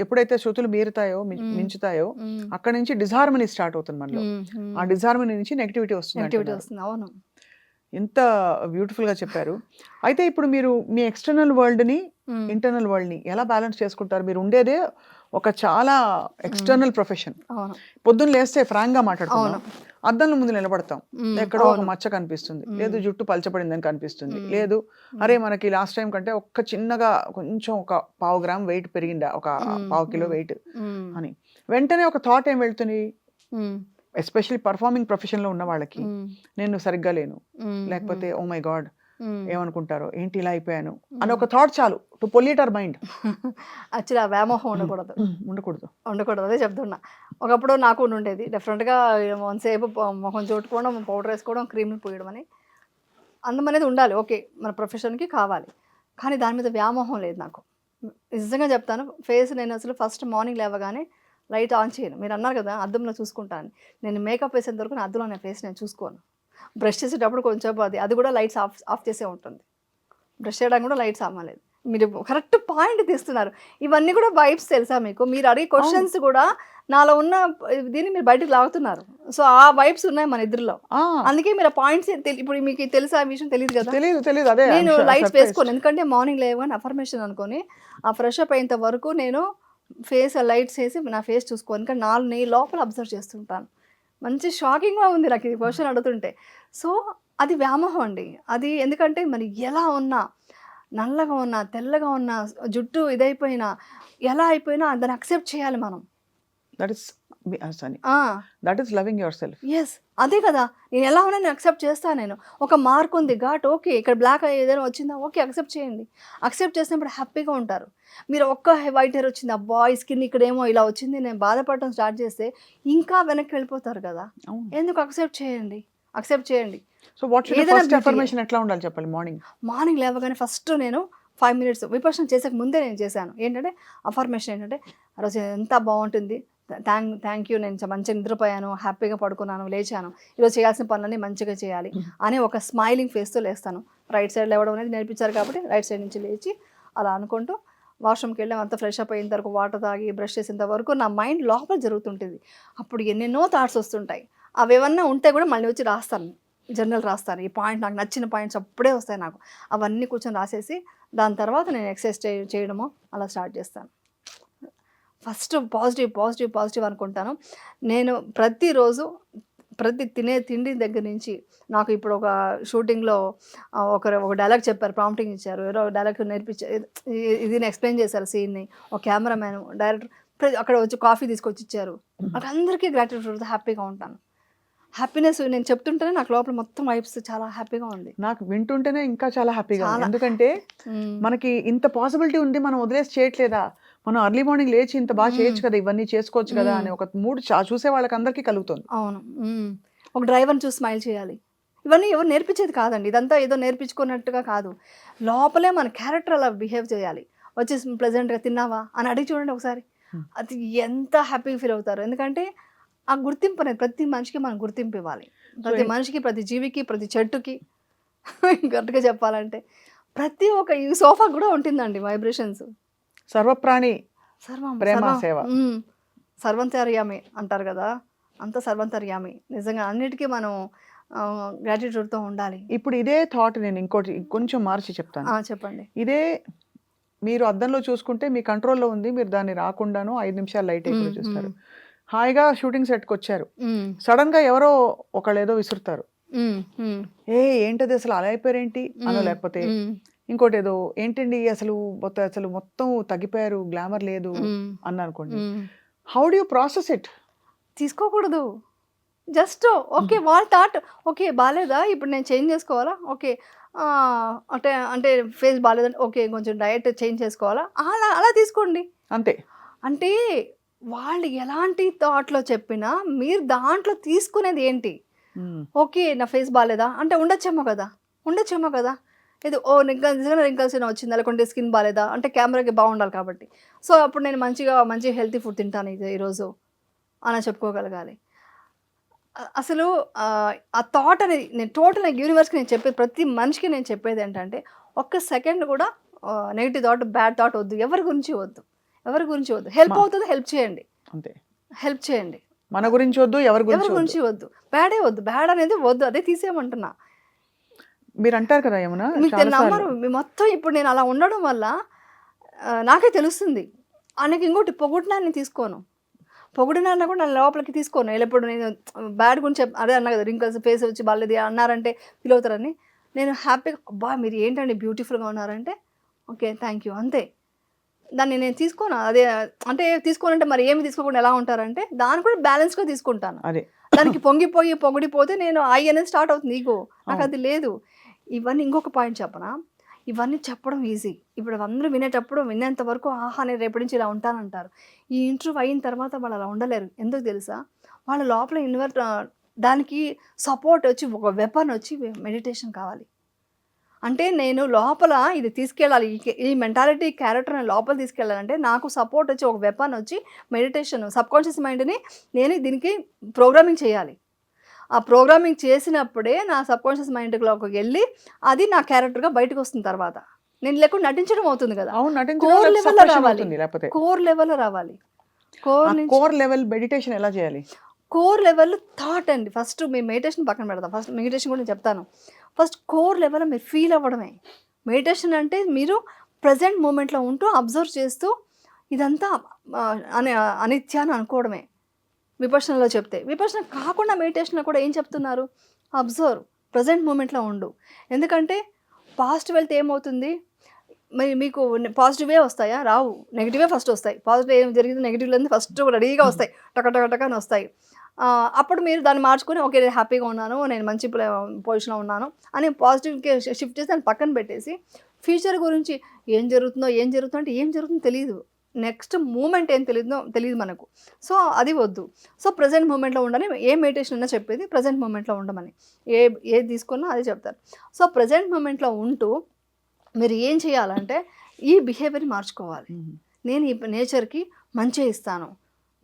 ఎప్పుడైతే శృతులు మీరుతాయో, మించుతాయో, అక్కడ నుంచి డిజార్మనీ స్టార్ట్ అవుతుంది మనలో. ఆ డిజార్మనీ నుంచి నెగిటివిటీ వస్తుంది. అవును, ఎంత బ్యూటిఫుల్ గా చెప్పారు. అయితే ఇప్పుడు మీరు మీ ఎక్స్టర్నల్ వరల్డ్ ని, ఇంటర్నల్ వరల్డ్ ని ఎలా బ్యాలెన్స్ చేసుకుంటారు? మీరు ఉండేదే ఒక చాలా ఎక్స్టర్నల్ ప్రొఫెషన్. పొద్దున్న లేస్తే ఫ్రాంక్ గా మాట్లాడుతున్నాం, అద్దంలో ముందు నిలబడతాం, ఎక్కడో ఒక మచ్చ కనిపిస్తుంది, లేదు జుట్టు పలచబడిందని కనిపిస్తుంది, లేదు అరే మనకి లాస్ట్ టైం కంటే ఒక్క చిన్నగా కొంచెం ఒక 1/2 గ్రామ్ వెయిట్ పెరిగిందా, ఒక 1/2 కిలో వెయిట్ అని వెంటనే ఒక థాట్ ఏం వెళ్తుంది? ఎస్పెషల్లీ పర్ఫార్మింగ్ ప్రొఫెషన్లో ఉన్న వాళ్ళకి, నేను సరిగ్గా లేను, లేకపోతే ఓ మై గాడ్ ఏమనుకుంటారో, ఏంటి ఇలా అయిపోయాను అని ఒక థాట్ చాలు to pollute our mind. Actually ఆ వ్యామోహం ఉండకూడదు అదే చెప్తున్నా. ఒకప్పుడు నాకు ఉండేది డెఫినెట్గా, వన్సేపు మొహం చూట్టుకోవడం, పౌడర్ వేసుకోవడం, క్రీమ్ని పోయడం అని, అందం అనేది ఉండాలి, ఓకే మన ప్రొఫెషన్కి కావాలి. కానీ దాని మీద వ్యామోహం లేదు నాకు. నిజంగా చెప్తాను, ఫేస్ నేను అసలు ఫస్ట్ మార్నింగ్ లేవగానే లైట్ ఆన్ చేయను. మీరు అన్నారు కదా అద్దంలో చూసుకుంటాను, నేను మేకప్ వేసేంత వరకు నా అద్దంలో నా ఫేస్ నేను చూసుకోను. బ్రష్ చేసేటప్పుడు కొంచెం అది కూడా లైట్స్ ఆఫ్ చేసే ఉంటుంది. బ్రష్ చేయడానికి కూడా లైట్స్ అవ్వలేదు. మీరు కరెక్ట్ పాయింట్ తీస్తున్నారు. ఇవన్నీ కూడా వైబ్స్ తెలుసా మీకు? మీరు అడిగే క్వశ్చన్స్ కూడా నాలో ఉన్న దీన్ని మీరు బయటకు లాగుతున్నారు. సో ఆ వైబ్స్ ఉన్నాయి మన ఇద్దరిలో. అందుకే మీరు ఆ పాయింట్స్ ఇప్పుడు మీకు తెలుసా ఆ విషయం? తెలియదు కదా. తెలియదు. నేను లైట్స్ వేసుకోను, ఎందుకంటే మార్నింగ్ లేవని అఫర్మేషన్ అనుకొని ఆ ఫ్రెష్ అప్ అయ్యేంత వరకు నేను ఫేస్ లైట్స్ వేసి నా ఫేస్ చూసుకోను. ఎందుకంటే నీ లోపల అబ్జర్వ్ చేస్తుంటాను. మంచి షాకింగ్గా ఉంది నాకు ఈ క్వశ్చన్ అడుగుతుంటే. సో అది వ్యామోహం అండి. అది ఎందుకంటే మరి ఎలా ఉన్నా, నల్లగా ఉన్నా, తెల్లగా ఉన్నా, జుట్టు ఇదైపోయినా, ఎలా అయిపోయినా దాన్ని అక్సెప్ట్ చేయాలి మనం. దట్ ఇస్ సని ఆ! That is loving your self. Yes. అదే కదా! నేను ఎలా ఉన్నా నేను అక్సెప్ట్ చేస్తాను నేను. ఒక మార్క్ ఉంది ఘాట్ ఓకే. ఇక్కడ బ్లాక్ ఏదైనా వచ్చిందా ఓకే అక్సెప్ట్ చేయండి. అక్సెప్ట్ చేసినప్పుడు హ్యాపీగా ఉంటారు. మీరు ఒక్క వైట్ హెయిర్ వచ్చింది అబ్బా! ఈ స్కిన్ ఇక్కడేమో ఇలా వచ్చింది నేను బాధపడటం స్టార్ట్ చేస్తే ఇంకా వెనక్కి వెళ్ళిపోతారు కదా! అవును. ఎందుకు అక్సెప్ట్ చేయండి. అక్సెప్ట్ చేయండి. సో వాట్ షుడ్ ఏదైనా ఫస్ట్ beauty. అఫర్మేషన్ ఎట్లా ఉండాలి చెప్పాలి మార్నింగ్? మార్నింగ్ లేవగానే ఫస్ట్ నేను 5 మినిట్స్ విపర్శన చేసే ముందే నేను చేశాను. ఏంటంటే అఫర్మేషన్ ఏంటంటే ఆ రోజు ఎంత బాగుంటుంది. థ్యాంక్ యూ నేను మంచిగా నిద్రపోయాను, హ్యాపీగా పడుకున్నాను, లేచాను. ఈరోజు చేయాల్సిన పనులన్నీ మంచిగా చేయాలి అని ఒక స్మైలింగ్ ఫేస్తో లేస్తాను. రైట్ సైడ్ లేవడం అనేది నేర్పించారు కాబట్టి రైట్ సైడ్ నుంచి లేచి అలా అనుకుంటూ వాష్రూమ్కి వెళ్ళి అంతా ఫ్రెష్ అప్ అయిన తర్వాత వాటర్ తాగి బ్రష్ చేసేంత వరకు నా మైండ్ లోపల జరుగుతుంటుంది. అప్పుడు ఎన్నెన్నో థాట్స్ వస్తుంటాయి. అవి ఏమన్నా ఉంటే కూడా మళ్ళీ వచ్చి రాస్తాను, జర్నల్ రాస్తాను. ఈ పాయింట్ నాకు నచ్చిన పాయింట్స్ అప్పుడే వస్తాయి నాకు. అవన్నీ కూర్చొని రాసేసి దాని తర్వాత నేను ఎక్సర్సైజ్ చేయడమో అలా స్టార్ట్ చేస్తాను. ఫస్ట్ పాజిటివ్ అనుకుంటాను. నేను ప్రతిరోజు తినే తిండి దగ్గర నుంచి నాకు ఇప్పుడు ఒక షూటింగ్లో ఒక డైలాగ్ చెప్పారు, ప్రాంప్టింగ్ ఇచ్చారు, ఏదో డైలాగ్ నేర్పించారు, ఇది ఎక్స్ప్లెయిన్ చేశారు సీన్ని. ఒక కెమెరామ్యాన్ డైరెక్టర్ అక్కడ వచ్చి కాఫీ తీసుకొచ్చి ఇచ్చారు. అందరికీ గ్రాటిట్యూడ్, హ్యాపీగా ఉంటాను. హ్యాపీనెస్ నేను చెప్తుంటేనే నాకు లోపల మొత్తం వైబ్స్ చాలా హ్యాపీగా ఉంది. నాకు వింటుంటేనే ఇంకా చాలా హ్యాపీగా ఉంది. ఎందుకంటే మనకి ఇంత పాసిబిలిటీ ఉంది, మనం వదిలేసి చేయట్లేదా, మనం ఎర్లీ మార్నింగ్ లేచి ఇంత బాగా చేయొచ్చు కదా, ఇవన్నీ చేసుకోవచ్చు కదా అని ఒక మూడు చూసే వాళ్ళకి అందరికీ కలుగుతుంది. అవును. ఒక డ్రైవర్ని చూసి స్మైల్ చేయాలి. ఇవన్నీ ఎవరు నేర్పించేది కాదండి. ఇదంతా ఏదో నేర్పించుకున్నట్టుగా కాదు. లోపలే మన క్యారెక్టర్ అలా బిహేవ్ చేయాలి. వచ్చేసి ప్లెజెంట్గా తిన్నావా అని అడిగి చూడండి ఒకసారి. అది ఎంత హ్యాపీగా ఫీల్ అవుతారు. ఎందుకంటే ఆ గుర్తింపు అనేది ప్రతి మనిషికి మనం గుర్తింపు ఇవ్వాలి. ప్రతి మనిషికి, ప్రతి జీవికి, ప్రతి చెట్టుకి గట్టిగా చెప్పాలంటే ప్రతి ఒక్క ఈ సోఫా కూడా ఉంటుందండి వైబ్రేషన్స్. సర్వప్రాణి సర్వం ప్రేమ సేవ. సర్వంతర్యామి అంటారు కదా, అంత సర్వంతర్యామి. నిజంగా అన్నిటికీ మనం గ్రాటిట్యూడ్తో ఉండాలి. ఇప్పుడు ఇదే థాట్ నేను ఇంకోటి కొంచెం మార్చి చెప్తాను. చెప్పండి. ఇదే మీరు అద్దంలో చూసుకుంటే మీ కంట్రోల్లో ఉంది, మీరు దాన్ని రాకుండాను 5 నిమిషాలు లైట్ అయిపోయి చూస్తారు. హాయిగా షూటింగ్ సెట్కి వచ్చారు, సడన్ గా ఎవరో ఒకళ్ళు ఏదో విసురుతారు, ఏంటది అసలు అలా అయిపోయారేంటి అనో, లేకపోతే ఇంకోటి ఏదో ఏంటండి అసలు మొత్తం తగ్గిపోయారు, గ్లామర్ లేదు అన్న అనుకోండి. How do you process it? తీసుకోకూడదు. జస్ట్ ఓకే వాళ్ళ థాట్ ఓకే బాగాలేదా, ఇప్పుడు నేను చేంజ్ చేసుకోవాలా, ఓకే అంటే ఫేస్ బాగాలేదంటే ఓకే కొంచెం డయట్ చేంజ్ చేసుకోవాలా, అలా తీసుకోండి అంతే. అంటే వాళ్ళు ఎలాంటి థాట్లో చెప్పినా మీరు దాంట్లో తీసుకునేది ఏంటి? ఓకే నా ఫేస్ బాగాలేదా అంటే ఉండొచ్చేమో కదా ఇది నిజంగా రింకల్స్ ఏమైనా వచ్చిందా, లేకుంటే స్కిన్ బాగాలేదా అంటే కెమెరాకి బాగుండాలి కాబట్టి సో అప్పుడు నేను మంచి హెల్తీ ఫుడ్ తింటాను ఈరోజు అలా చెప్పుకోగలగాలి. అసలు ఆ థాట్ అనేది నేను టోటల్ యూనివర్స్కి నేను చెప్పేది, ప్రతి మనిషికి నేను చెప్పేది ఏంటంటే ఒక్క సెకండ్ కూడా నెగిటివ్ థాట్, బ్యాడ్ థాట్ వద్దు. ఎవరి గురించి వద్దు. హెల్ప్ అవుతుంది, హెల్ప్ చేయండి అంతే. హెల్ప్ చేయండి, మన గురించి వద్దు, ఎవరి గురించి వద్దు. బ్యాడే వద్దు, బ్యాడ్ అనేది వద్దు, అదే తీసేయమంటున్నా. మీరు అంటారు కదా ఏమన్నా నమ్మరు మొత్తం. ఇప్పుడు నేను అలా ఉండడం వల్ల నాకే తెలుస్తుంది. ఆయనకి ఇంకోటి పొగుడినా నేను తీసుకోను, పొగిడినా కూడా నా లోపలికి తీసుకోను. ఎప్పుడు నేను బ్యాడ్ గురించి అదే అన్నా కదా, రింకల్స్ ఫేస్ వచ్చి బాగాలేదు అన్నారంటే ఫీల్ అవుతారని. నేను హ్యాపీగా అబ్బా మీరు ఏంటండి బ్యూటిఫుల్గా ఉన్నారంటే ఓకే థ్యాంక్ యూ అంతే. దాన్ని నేను తీసుకోను. అదే అంటే తీసుకోనంటే మరి ఏమి తీసుకోకుండా ఎలా ఉంటారంటే దాన్ని కూడా బ్యాలెన్స్గా తీసుకుంటాను. అదే దానికి పొగిడిపోతే నేను అనేది స్టార్ట్ అవుతుంది ఈగో. నాకు అది లేదు. ఇవన్నీ ఇంకొక పాయింట్ చెప్పనా, ఇవన్నీ చెప్పడం ఈజీ. ఇప్పుడు అందరూ వినేంత వరకు ఆహా నేను రేపటి నుంచి ఇలా ఉంటానంటారు. ఈ ఇంటర్వ్యూ అయిన తర్వాత వాళ్ళు అలా ఉండలేరు. ఎందుకు తెలుసా, వాళ్ళ లోపల దానికి సపోర్ట్ వచ్చి ఒక వెపన్ వచ్చి మెడిటేషన్ కావాలి. అంటే నేను లోపల ఇది తీసుకెళ్ళాలి, ఈ మెంటాలిటీ క్యారెక్టర్ నేను లోపల తీసుకెళ్ళాలంటే నాకు సపోర్ట్ వచ్చి ఒక వెపన్ వచ్చి మెడిటేషన్, సబ్కాన్షియస్ మైండ్ని నేను దీనికి ప్రోగ్రామింగ్ చేయాలి. ఆ ప్రోగ్రామింగ్ చేసినప్పుడే నా సబ్కాన్షియస్ మైండ్లోకి వెళ్ళి అది నా క్యారెక్టర్గా బయటకు వస్తుంది. తర్వాత నేను లేకుండా నటించడం అవుతుంది కదా, కోర్ లెవెల్లో రావాలి. కోర్ లెవెల్ మెడిటేషన్ ఎలా చేయాలి? కోర్ లెవెల్ థాట్ అండి. ఫస్ట్ మీ మెడిటేషన్ పక్కన పెడతాం, ఫస్ట్ మెడిటేషన్ కూడా నేను చెప్తాను. ఫస్ట్ కోర్ లెవెల్ మీరు ఫీల్ అవ్వడమే మెడిటేషన్ అంటే. మీరు ప్రజెంట్ మూమెంట్లో ఉంటూ అబ్జర్వ్ చేస్తూ ఇదంతా అనిత్యాన్ని అనుకోవడమే విపర్శనలో చెప్తే. విపర్శన కాకుండా మెడిటేషన్లో కూడా ఏం చెప్తున్నారు? అబ్జర్వ్, ప్రజెంట్ మూమెంట్లో ఉండు. ఎందుకంటే పాస్ట్ వెళ్తే ఏమవుతుంది, మరి మీకు పాజిటివే వస్తాయా? రావు, నెగిటివే ఫస్ట్ వస్తాయి. పాజిటివ్ ఏం జరిగింది, నెగిటివ్లో ఫస్ట్ రెడీగా వస్తాయి, టక అని వస్తాయి. అప్పుడు మీరు దాన్ని మార్చుకొని ఓకే నేను హ్యాపీగా ఉన్నాను, నేను మంచి పొజిషన్లో ఉన్నాను అని పాజిటివ్కి షిఫ్ట్ చేసి దాన్ని పక్కన పెట్టేసి ఫ్యూచర్ గురించి ఏం జరుగుతుందో అంటే ఏం జరుగుతుందో తెలియదు, నెక్స్ట్ మూమెంట్ ఏం తెలియదు మనకు. సో అది వద్దు. సో ప్రజెంట్ మూమెంట్లో ఉండని ఏ మెడిటేషన్ అయినా చెప్పేది ప్రజెంట్ మూమెంట్లో ఉండమని. ఏది తీసుకున్నా అదే చెప్తారు. సో ప్రజెంట్ మూమెంట్లో ఉంటూ మీరు ఏం చేయాలంటే ఈ బిహేవియర్ని మార్చుకోవాలి. నేను ఈ నేచర్కి మంచి ఇస్తాను,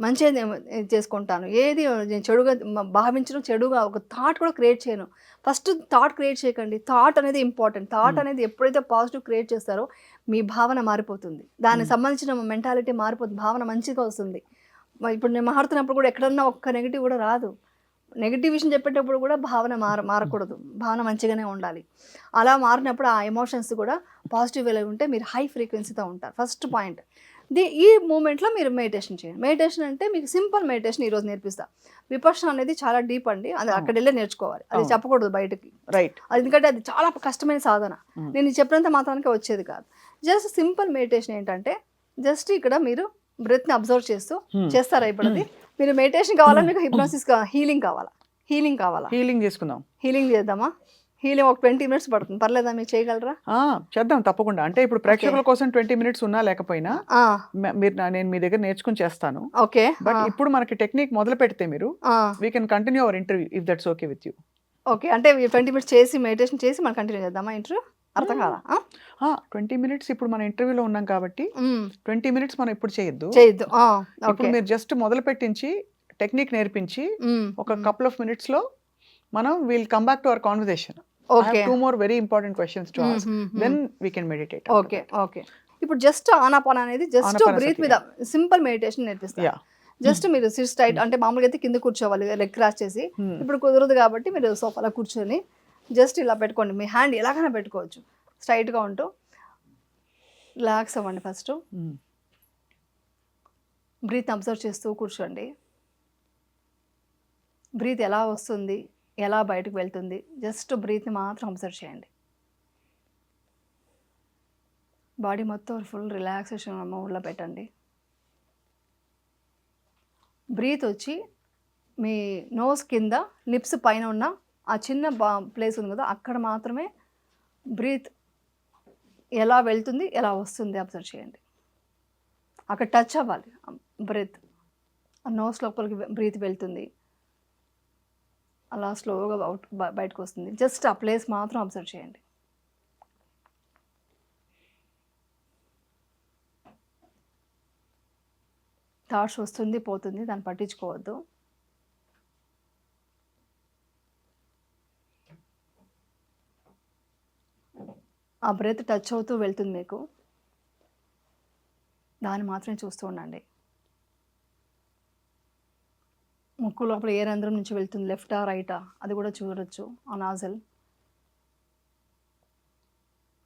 మంచిగా చేసుకుంటాను, ఏది నేను చెడుగా భావించడం, చెడుగా ఒక థాట్ కూడా క్రియేట్ చేయను. ఫస్ట్ థాట్ క్రియేట్ చేయకండి. థాట్ అనేది ఇంపార్టెంట్. థాట్ అనేది ఎప్పుడైతే పాజిటివ్ క్రియేట్ చేస్తారో మీ భావన మారిపోతుంది, దానికి సంబంధించిన మెంటాలిటీ మారిపోతుంది, భావన మంచిగా వస్తుంది. ఇప్పుడు నేను మాట్లాడుతున్నప్పుడు కూడా ఎక్కడన్నా ఒక్క నెగిటివ్ కూడా రాదు. నెగిటివ్ విషయం చెప్పేటప్పుడు కూడా భావన మారకూడదు, భావన మంచిగానే ఉండాలి. అలా మారినప్పుడు ఆ ఎమోషన్స్ కూడా పాజిటివ్ వేలో ఉంటే మీరు హై ఫ్రీక్వెన్సీతో ఉంటారు. First point. ఈ మూమెంట్లో మీరు మెడిటేషన్ చేయండి. మెడిటేషన్ అంటే మీకు సింపుల్ మెడిటేషన్ ఈరోజు నేర్పిస్తా. విపర్శన అనేది చాలా డీప్ అండి, అది అక్కడ వెళ్ళే నేర్చుకోవాలి, అది చెప్పకూడదు బయటకి. రైట్. ఎందుకంటే అది చాలా కష్టమైన సాధన, నేను చెప్పినంత మాత్రానికి వచ్చేది కాదు. జస్ట్ సింపుల్ మెడిటేషన్ ఏంటంటే జస్ట్ ఇక్కడ మీరు బ్రెత్ని అబ్జర్వ్ చేస్తూ చేస్తారా. ఇప్పుడు అది మీరు మెడిటేషన్ కావాలా, మీకు హిప్నోసిస్ హీలింగ్ కావాలా? హీలింగ్ చేసుకుందాం. హీలింగ్ చేద్దామా? హీలింగ్ ఒక 20 minutes పడుతుంది, పర్లేదా? మీరు చేయగలరా? చేద్దాం తప్పకుండా. అంటే ఇప్పుడు ప్రేక్షకుల కోసం 20 minutes ఉన్నా లేకపోయినా మీరు నేను మీ దగ్గర నేర్చుకుని చేస్తాను. ఓకే. బట్ ఇప్పుడు మనకి టెక్నిక్ మొదలు పెడితే మీరు we can continue our interview if that's okay with you. Okay, అంటే 20 minutes చేసి మెడిటేషన్ చేసి మనం కంటిన్యూ చేద్దామా ఇంటర్వ్యూ? అర్థం కాదా? 20 minutes ఇప్పుడు మన ఇంటర్వ్యూలో ఉన్నాం కాబట్టి 20 minutes మనం ఇప్పుడు చేయొద్దు. ఇప్పుడు మీరు జస్ట్ మొదలు పెట్టించి టెక్నిక్ నేర్పించి ఒక కపుల్ ఆఫ్ మినిట్స్ లో మనం will come back to our conversation. Okay. 2 more very important questions to ask. Then we can meditate. Okay. ఇప్పుడు జస్ట్ ఆనాపాన అనేది జస్ట్ బ్రీత్ మీద సింపుల్ మెడిటేషన్ నేర్పిస్తారు. జస్ట్ మీరు సిట్ స్ట్రైట్, అంటే మామూలుగా అయితే కింద కూర్చోవాలి లెగ్ క్రాస్ చేసి. ఇప్పుడు కుదరదు కాబట్టి మీరు సోఫాలో కూర్చొని జస్ట్ ఇలా పెట్టుకోండి. మీ హ్యాండ్ ఎలాగైనా పెట్టుకోవచ్చు, స్ట్రైట్గా ఉంటూ రిలాక్స్ అవ్వండి. ఫస్ట్ బ్రీత్ అబ్జర్వ్ చేస్తూ కూర్చోండి. బ్రీత్ ఎలా వస్తుంది, ఎలా బయటకు వెళ్తుంది, జస్ట్ బ్రీత్ని మాత్రం అబ్జర్వ్ చేయండి. బాడీ మొత్తం ఫుల్ రిలాక్సేషన్ మోడ్లో పెట్టండి. బ్రీత్ వచ్చి మీ నోస్ కింద లిప్స్ పైన ఉన్న ఆ చిన్న ప్లేస్ ఉంది కదా, అక్కడ మాత్రమే బ్రీత్ ఎలా వెళ్తుంది ఎలా వస్తుంది అబ్జర్వ్ చేయండి. అక్కడ టచ్ అవ్వాలి బ్రీత్. ఆ నోస్ లోపలికి బ్రీత్ వెళ్తుంది, అలా స్లోగా బయటకు వస్తుంది. జస్ట్ ఆ ప్లేస్ మాత్రం అబ్జర్వ్ చేయండి. థాట్స్ వస్తుంది పోతుంది, దాన్ని పట్టించుకోవద్దు. ఆ బ్రెత్ టచ్ అవుతూ వెళ్తుంది మీకు, దాన్ని మాత్రమే చూస్తూ ఉండండి. ముక్కు లోపల ఏ రంధ్రం నుంచి వెళ్తుంది, లెఫ్టా రైటా, అది కూడా చూడొచ్చు. ఆ నాజల్,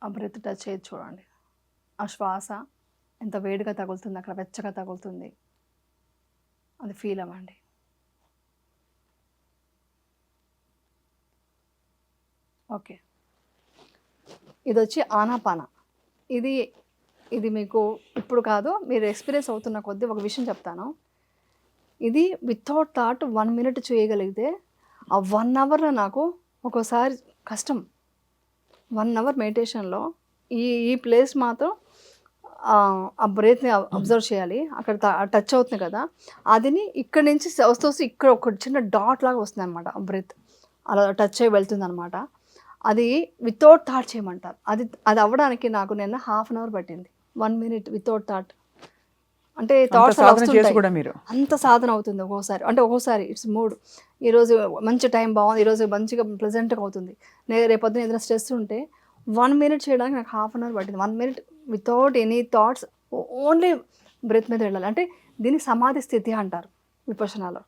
ఆ బ్రెత్ టచ్ అయ్యేది చూడండి. ఆ శ్వాస ఎంత వేడిగా తగులుతుంది, అక్కడ వెచ్చగా తగులుతుంది, అది ఫీల్ అవ్వండి. ఓకే, ఇది వచ్చి ఆనాపాన. ఇది మీకు ఇప్పుడు కాదు, మీరు ఎక్స్పీరియన్స్ అవుతున్న కొద్దీ ఒక విషయం చెప్తాను. ఇది వితౌట్ థాట్ 1 minute చేయగలిగితే ఆ 1 hourలో నాకు ఒక్కోసారి కష్టం. 1 hour మెడిటేషన్లో ఈ ప్లేస్ మాత్రం ఆ బ్రీత్ని అబ్జర్వ్ చేయాలి. అక్కడ టచ్ అవుతుంది కదా, అదిని ఇక్కడి నుంచి వస్తూ ఇక్కడ ఒక చిన్న డాట్ లాగా వస్తుంది అనమాట. ఆ బ్రీత్ అలా టచ్ అయ్యి వెళ్తుంది అనమాట. అది వితౌట్ థాట్ చేయమంటారు. అది అవ్వడానికి నాకు నిన్న 1/2 hour పట్టింది. 1 minute వితౌట్ థాట్. అంటే థాట్స్ అంత సాధన అవుతుంది ఒక్కోసారి. అంటే ఒక్కోసారి ఇట్స్ మూడ్. ఈరోజు మంచి టైం బాగుంది, ఈరోజు మంచిగా ప్లెజెంట్గా అవుతుంది. రేపొద్దున ఏదైనా స్ట్రెస్ ఉంటే 1 minute చేయడానికి నాకు 1/2 hour పట్టింది. 1 minute without any thoughts, only breath మీద వెళ్ళాలి. అంటే దీన్ని సమాధి స్థితి అంటారు విపశ్యనాలో.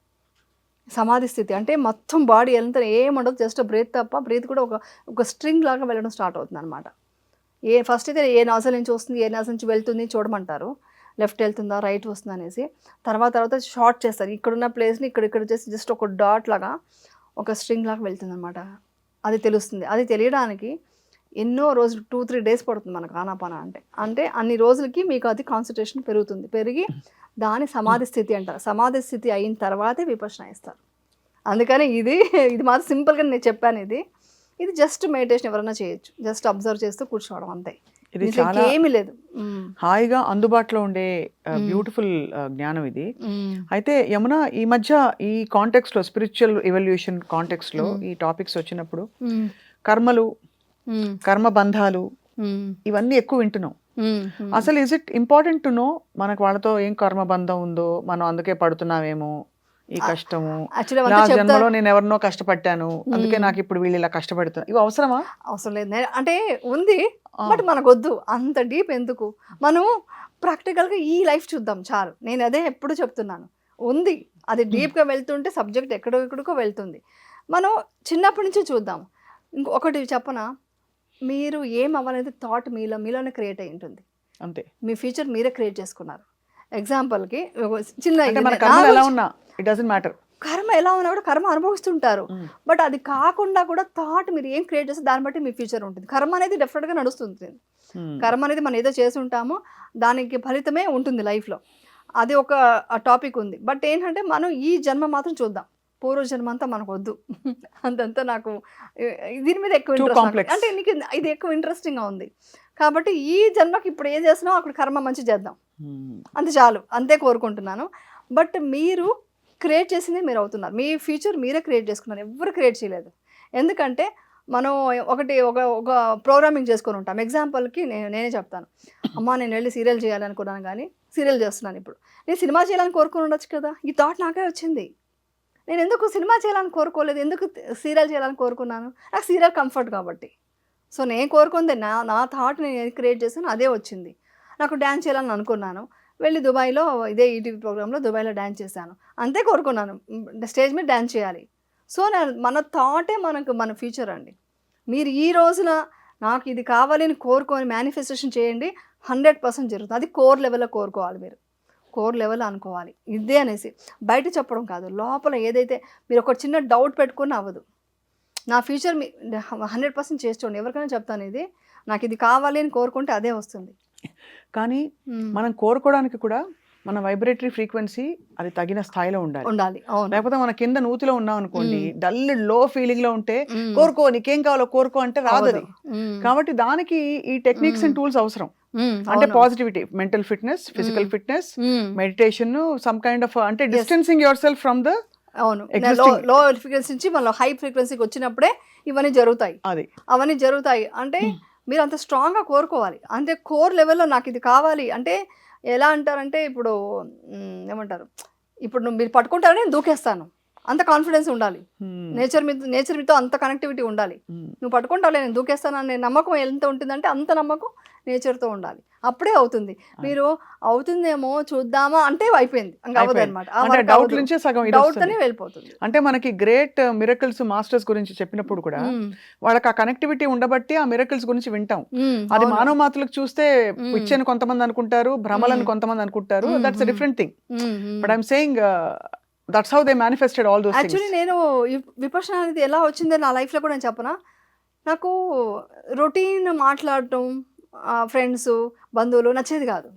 సమాధి స్థితి అంటే మొత్తం బాడీ ఎంత ఏముండదు, జస్ట్ బ్రీత్ తప్ప. బ్రీత్ కూడా ఒక స్ట్రింగ్ లాగా వెళ్ళడం స్టార్ట్ అవుతుంది అనమాట. ఫస్ట్ అయితే ఏ నాజల్ నుంచి వస్తుంది, ఏ నాజల్ నుంచి వెళ్తుంది చూడమంటారు. లెఫ్ట్ వెళ్తుందా రైట్ వస్తుందా అనేసి. తర్వాత షార్ట్ చేస్తారు. ఇక్కడున్న ప్లేస్ని ఇక్కడ చేసి జస్ట్ ఒక డాట్ లాగా ఒక స్ట్రింగ్ లాగా వెళ్తుందన్నమాట. అది తెలుస్తుంది. అది తెలియడానికి ఎన్నో రోజులు 2-3 డేస్ పడుతుంది మనకు ఆనాపాన అంటే అన్ని రోజులకి మీకు అది కాన్సన్ట్రేషన్ పెరుగుతుంది. పెరిగి దాని సమాధి స్థితి అంటారు. సమాధి స్థితి అయిన తర్వాతే విపశ్యన ఇస్తారు. అందుకని ఇది మాత్రం సింపుల్గా నేను చెప్పాను. ఇది జస్ట్ మెడిటేషన్ ఎవరైనా చేయొచ్చు. జస్ట్ అబ్జర్వ్ చేస్తూ కూర్చోవడం అంతే. ఇది చాలా ఏమీ లేదు. హాయిగా అందుబాటులో ఉండే బ్యూటిఫుల్ జ్ఞానం ఇది. అయితే యమున, ఈ మధ్య ఈ కాంటెక్స్ట్ లో, స్పిరిచువల్ ఎవల్యూషన్ కాంటెక్స్ట్ లో ఈ టాపిక్స్ వచ్చినప్పుడు కర్మలు, కర్మ బంధాలు ఇవన్నీ ఎక్కువ వింటున్నాం. అసలు is it important to know మనకు వాళ్ళతో ఏం కర్మ బంధం ఉందో, మనం అందుకే పడుతున్నామేమో ఈ కష్టము, నా జన్మలో నేను ఎవరినో కష్టపడ్డాను అందుకే నాకు ఇప్పుడు వీళ్ళు ఇలా కష్టపడుతున్నారు, ఇవి అవసరమా? అవసరం లేదు అంటే ఉంది, బట్ మనకు వద్దు అంత డీప్. ఎందుకు? మనం ప్రాక్టికల్గా ఈ లైఫ్ చూద్దాం చాలు. నేను అదే ఎప్పుడు చెప్తున్నాను. ఉంది, అది డీప్గా వెళ్తుంటే సబ్జెక్ట్ ఎక్కడికో వెళ్తుంది. మనం చిన్నప్పటి నుంచి చూద్దాం. ఇంకొకటి చెప్పనా, మీరు ఏం అవ్వాలనేది థాట్ మీలోనే క్రియేట్ అయి ఉంటుంది. అంతే, మీ ఫ్యూచర్ మీరే క్రియేట్ చేసుకున్నారు. ఎగ్జాంపుల్కి చిన్న కర్మ ఎలా ఉన్నా కూడా కర్మ అనుభవిస్తుంటారు. బట్ అది కాకుండా కూడా థాట్ మీరు ఏం క్రియేట్ చేస్తే దాన్ని బట్టి మీ ఫ్యూచర్ ఉంటుంది. కర్మ అనేది డెఫినెట్గా నడుస్తుంది. కర్మ అనేది మనం ఏదో చేసి ఉంటామో దానికి ఫలితమే ఉంటుంది లైఫ్లో. అది ఒక టాపిక్ ఉంది. బట్ ఏంటంటే మనం ఈ జన్మ మాత్రం చూద్దాం. పూర్వజన్మ అంతా మనకు వద్దు. అంతంతా నాకు దీని మీద ఎక్కువ ఇంట్రెస్ట్. అంటే నీకు ఇది ఎక్కువ ఇంట్రెస్టింగ్గా ఉంది కాబట్టి ఈ జన్మకి ఇప్పుడు ఏం చేస్తున్నావు అక్కడ కర్మ మంచి చేద్దాం, అంతే చాలు, అంతే కోరుకుంటున్నాను. బట్ మీరు క్రియేట్ చేసింది మీరు అవుతున్నారు. మీ ఫ్యూచర్ మీరే క్రియేట్ చేసుకున్నారు, ఎవరు క్రియేట్ చేయలేదు. ఎందుకంటే మనం ఒక ప్రోగ్రామింగ్ చేసుకొని ఉంటాం. ఎగ్జాంపుల్కి నేనే చెప్తాను, అమ్మ నేను వెళ్ళి సీరియల్ చేయాలనుకున్నాను కానీ సీరియల్ చేస్తున్నాను. ఇప్పుడు నేను సినిమా చేయాలని కోరుకుని ఉండొచ్చు కదా. ఈ థాట్ నాకే వచ్చింది. నేను ఎందుకు సినిమా చేయాలని కోరుకోలేదు, ఎందుకు సీరియల్ చేయాలని కోరుకున్నాను? నాకు సీరియల్ కంఫర్ట్ కాబట్టి. సో నేను కోరుకుంది నా థాట్ నేను క్రియేట్ చేశాను, అదే వచ్చింది. నాకు డ్యాన్స్ చేయాలని అనుకున్నాను, వెళ్ళి దుబాయ్లో ఇదే ఈటీవీ ప్రోగ్రాంలో దుబాయ్లో డ్యాన్స్ చేశాను, అంతే కోరుకున్నాను, స్టేజ్ మీద డ్యాన్స్ చేయాలి. సో మన థాటే మన ఫ్యూచర్ అండి. మీరు ఈ రోజున నాకు ఇది కావాలి అని కోరుకొని మేనిఫెస్టేషన్ చేయండి, 100% జరుగుతుంది. అది కోర్ లెవెల్లో కోరుకోవాలి, మీరు కోర్ లెవెల్ అనుకోవాలి ఇదే అనేసి. బయట చెప్పడం కాదు, లోపల ఏదైతే మీరు ఒక చిన్న డౌట్ పెట్టుకుని అవ్వదు. నా ఫ్యూచర్ 100% చేసి చూడండి. ఎవరికైనా చెప్తాను, ఇది నాకు ఇది కావాలి అని కోరుకుంటే అదే వస్తుంది. కానీ మనం కోరుకోవడానికి కూడా మన వైబ్రేటరీ ఫ్రీక్వెన్సీ అది తగిన స్థాయిలో ఉండాలి. లేకపోతే మన కింద నూతిలో ఉన్నాం అనుకోండి, డల్ లో ఫీలింగ్ లో ఉంటే కోరుకో నీకేం కావాలో కోరుకో అంటే రాదు అది. కాబట్టి దానికి ఈ టెక్నిక్స్ అండ్ టూల్స్ అవసరం. అంటే positivity, mental fitness, physical fitness, meditation, some kind of అంటే distancing yourself from the low frequency నుంచి మనం హై ఫ్రీక్వెన్సీకి వచ్చినప్పుడే ఇవన్నీ జరుగుతాయి. అవన్నీ జరుగుతాయి అంటే మీరు అంత స్ట్రాంగ్గా కోరుకోవాలి. అంటే కోర్ లెవెల్లో నాకు ఇది కావాలి అంటే ఎలా అంటారంటే, ఇప్పుడు ఏమంటారు, ఇప్పుడు మీరు పట్టుకుంటారని నేను దూకేస్తాను, అంత కాన్ఫిడెన్స్ ఉండాలి. నేచర్ మీతో అంత కనెక్టివిటీ ఉండాలి. నువ్వు పట్టుకుంటావులే నేను దూకేస్తాను అనే నమ్మకం ఎంత ఉంటుందంటే అంత నమ్మకం నేచర్తో ఉండాలి. అప్పుడే అవుతుంది. మీరు అవుతుందేమో చూద్దామా అంటే అయిపోయింది, అవ్వదు అనమాట. డౌట్ అని వెళ్ళిపోతుంది. అంటే మనకి గ్రేట్ మిరకల్స్ మాస్టర్స్ గురించి చెప్పినప్పుడు కూడా వాళ్ళకి ఆ కనెక్టివిటీ ఉండబట్టి ఆ మిరకల్స్ గురించి వింటాం. అది మానవ మాతలకు చూస్తే పిచ్చని కొంతమంది అనుకుంటారు, భ్రమలను కొంతమంది అనుకుంటారు. That's different thing. But I'm saying that's how they manifested all those things. Actually నేను విపశ్యన అనేది ఎలా వచ్చిందో నా లైఫ్లో కూడా నేను చెప్పనా, నాకు రొటీన్ మాట్లాడటం ఫ్రెండ్స్ బంధువులు నచ్చేది కాదు.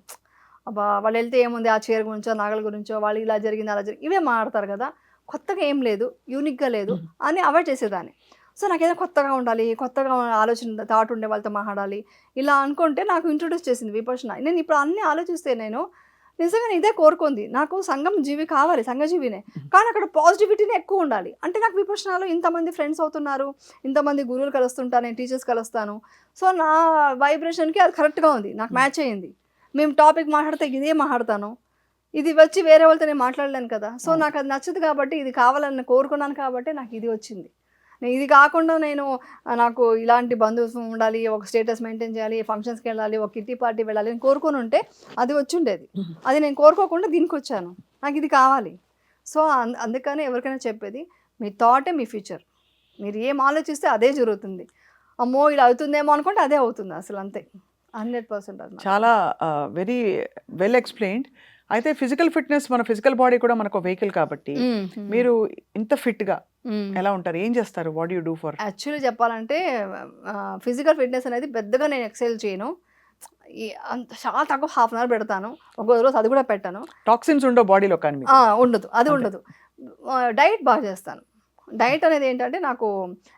అబ్బా వాళ్ళు వెళ్తే ఏముంది, ఆ చీర గురించో నగల గురించో, వాళ్ళు ఇలా జరిగింది అలా జరిగింది ఇవే మాట్లాడతారు కదా, కొత్తగా ఏం లేదు, యూనిక్గా లేదు అని అవాయిడ్ చేసేదాన్ని. సో నాకు ఏదో కొత్తగా ఉండాలి, కొత్తగా ఆలోచన థాట్ ఉండే వాళ్ళతో మాట్లాడాలి ఇలా అనుకుంటే నాకు ఇంట్రొడ్యూస్ చేసింది విపశ్యన. నేను ఇప్పుడు అన్నీ ఆలోచిస్తే నేను నిజంగా ఇదే కోరుకుంది. నాకు సంఘం జీవి కావాలి, సంఘజీవినే, కానీ అక్కడ పాజిటివిటీనే ఎక్కువ ఉండాలి. అంటే నాకు విపశ్యనలో ఇంతమంది ఫ్రెండ్స్ అవుతున్నారు, ఇంతమంది గురువులు కలుస్తుంటాను, నేను టీచర్స్ కలుస్తాను. సో నా వైబ్రేషన్కి అది కరెక్ట్గా ఉంది, నాకు మ్యాచ్ అయ్యింది. మేము టాపిక్ మాట్లాడితే ఇదే మాట్లాడతాను, ఇది వచ్చి వేరే వాళ్ళతో నేను మాట్లాడలేను కదా. సో నాకు అది నచ్చదు కాబట్టి, ఇది కావాలని కోరుకున్నాను కాబట్టి నాకు ఇది వచ్చింది. ఇది కాకుండా నాకు ఇలాంటి బంధుత్వం ఉండాలి, ఒక స్టేటస్ మెయింటైన్ చేయాలి, ఫంక్షన్స్కి వెళ్ళాలి, ఒక కిట్టి పార్టీ వెళ్ళాలి అని కోరుకొని ఉంటే అది వచ్చి ఉండేది. అది నేను కోరుకోకుండా దీనికి వచ్చాను, నాకు ఇది కావాలి. సో అందుకనే ఎవరికైనా చెప్పేది, మీ థాటే మీ ఫ్యూచర్. మీరు ఏం ఆలోచిస్తే అదే జరుగుతుంది. అమ్మో ఇలా అవుతుందేమో అనుకుంటే అదే అవుతుంది అసలు, అంతే. 100% అన్నమాట. చాలా వెరీ వెల్ ఎక్స్‌ప్లెయిన్డ్. అయితే ఫిజికల్ ఫిట్‌నెస్ మన ఫిజికల్ బాడీ కూడా మనకు వెహికల్ కాబట్టి మీరు ఇంత ఫిట్‌గా ఎలా ఉంటారు? ఏం చేస్తారు? What you do for? Actually చెప్పాలంటే ఫిజికల్ ఫిట్నెస్ అనేది పెద్దగా నేను ఎక్సర్సైజ్ చేయను. అంత చాలా తక్కువ హాఫ్ అన్ అవర్ పెడతాను. ఒక్కో రోజు అది కూడా పెట్టను. టాక్సిన్స్ ఉండవు బాడీలో కానీ మీకు. ఉండదు, అది ఉండదు. డైట్ బాగా చేస్తాను. డైట్ అనేది ఏంటంటే నాకు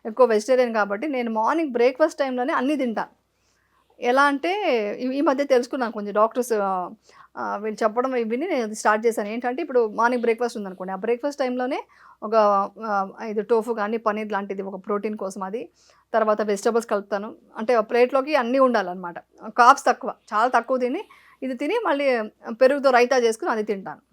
ఎక్కువ వెజిటేరియన్ కాబట్టి నేను మార్నింగ్ బ్రేక్ఫాస్ట్ టైంలోనే అన్నీ తింటాను. ఎలా అంటే ఈ మధ్య తెలుసుకున్నాను కొంచెం డాక్టర్స్ వీళ్ళు చెప్పడం విని నేను అది స్టార్ట్ చేశాను. ఏంటంటే ఇప్పుడు మార్నింగ్ బ్రేక్ఫాస్ట్ ఉందనుకోండి, ఆ బ్రేక్ఫాస్ట్ టైంలోనే ఒక ఇది టోఫు కానీ పన్నీర్ లాంటిది ఒక ప్రోటీన్ కోసం అది, తర్వాత వెజిటబుల్స్ కలుపుతాను. అంటే ఆ ప్లేట్లోకి అన్నీ ఉండాలన్నమాట. కార్బ్స్ తక్కువ, చాలా తక్కువ తిని ఇది తిని మళ్ళీ పెరుగుతో రైతా చేసుకుని అది తింటాను.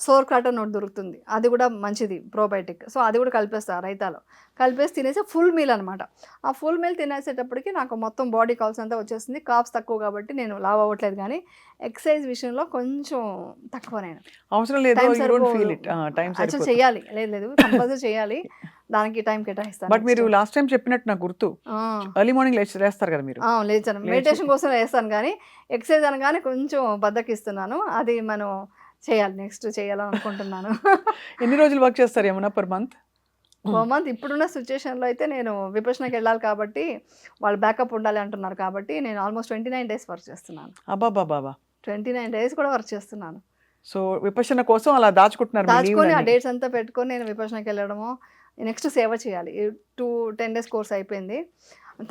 సోర్ క్రాట్ అని ఒకటి దొరుకుతుంది, అది కూడా మంచిది ప్రోబయోటిక్. సో అది కూడా కలిపేస్తా రైతాలో, కలిపేసి తినేసి ఫుల్ మీల్ అనమాట. ఆ ఫుల్ మీల్ తినేసేటప్పటికి నాకు మొత్తం బాడీ కావాల్సినంత వచ్చేస్తుంది. కార్బ్స్ తక్కువ కాబట్టి నేను లావ్ అవ్వట్లేదు. కానీ ఎక్సర్సైజ్ విషయంలో కొంచెం తక్కువ. నేను అవసరం లేదు, time you don't feel it. Time actual సరిపోతుంది. చేయాలి, లేదు కంపల్సరీ చేయాలి, దానికి టైం కేటాయిస్తాను. బట్ మీరు లాస్ట్ టైం చెప్పినట్టు నాకు గుర్తు, ఎర్లీ మార్నింగ్ లేస్తారు కదా మీరు. లేచాను, మెడిటేషన్ కోసం వేస్తాను. కానీ ఎక్సర్సైజ్ అనగానే కొంచెం బద్దకిస్తున్నాను. అది మనం చేయాలి, నెక్స్ట్ చేయాలని అనుకుంటున్నాను. ఎన్ని రోజులు వర్క్ చేస్తారు ఏమన్నా పర్ మంత్? మంత్ ఇప్పుడున్న సిచ్యువేషన్లో అయితే నేను విపక్షణకి వెళ్ళాలి కాబట్టి వాళ్ళు బ్యాకప్ ఉండాలి అంటున్నారు కాబట్టి నేను ఆల్మోస్ట్ 29 డేస్ వర్క్ చేస్తున్నాను. అబ్బాబాబా, 29 డేస్ కూడా వర్క్ చేస్తున్నాను. సో విపక్షణ కోసం అలా దాచుకుంటున్నారు మీ దాచుకొని ఆ లీవ్‌లన్నీ. డేట్స్ అంతా పెట్టుకొని నేను విపక్షణకి వెళ్ళడము, నెక్స్ట్ సేవ చేయాలి. 10 డేస్ కోర్స్ అయిపోయింది.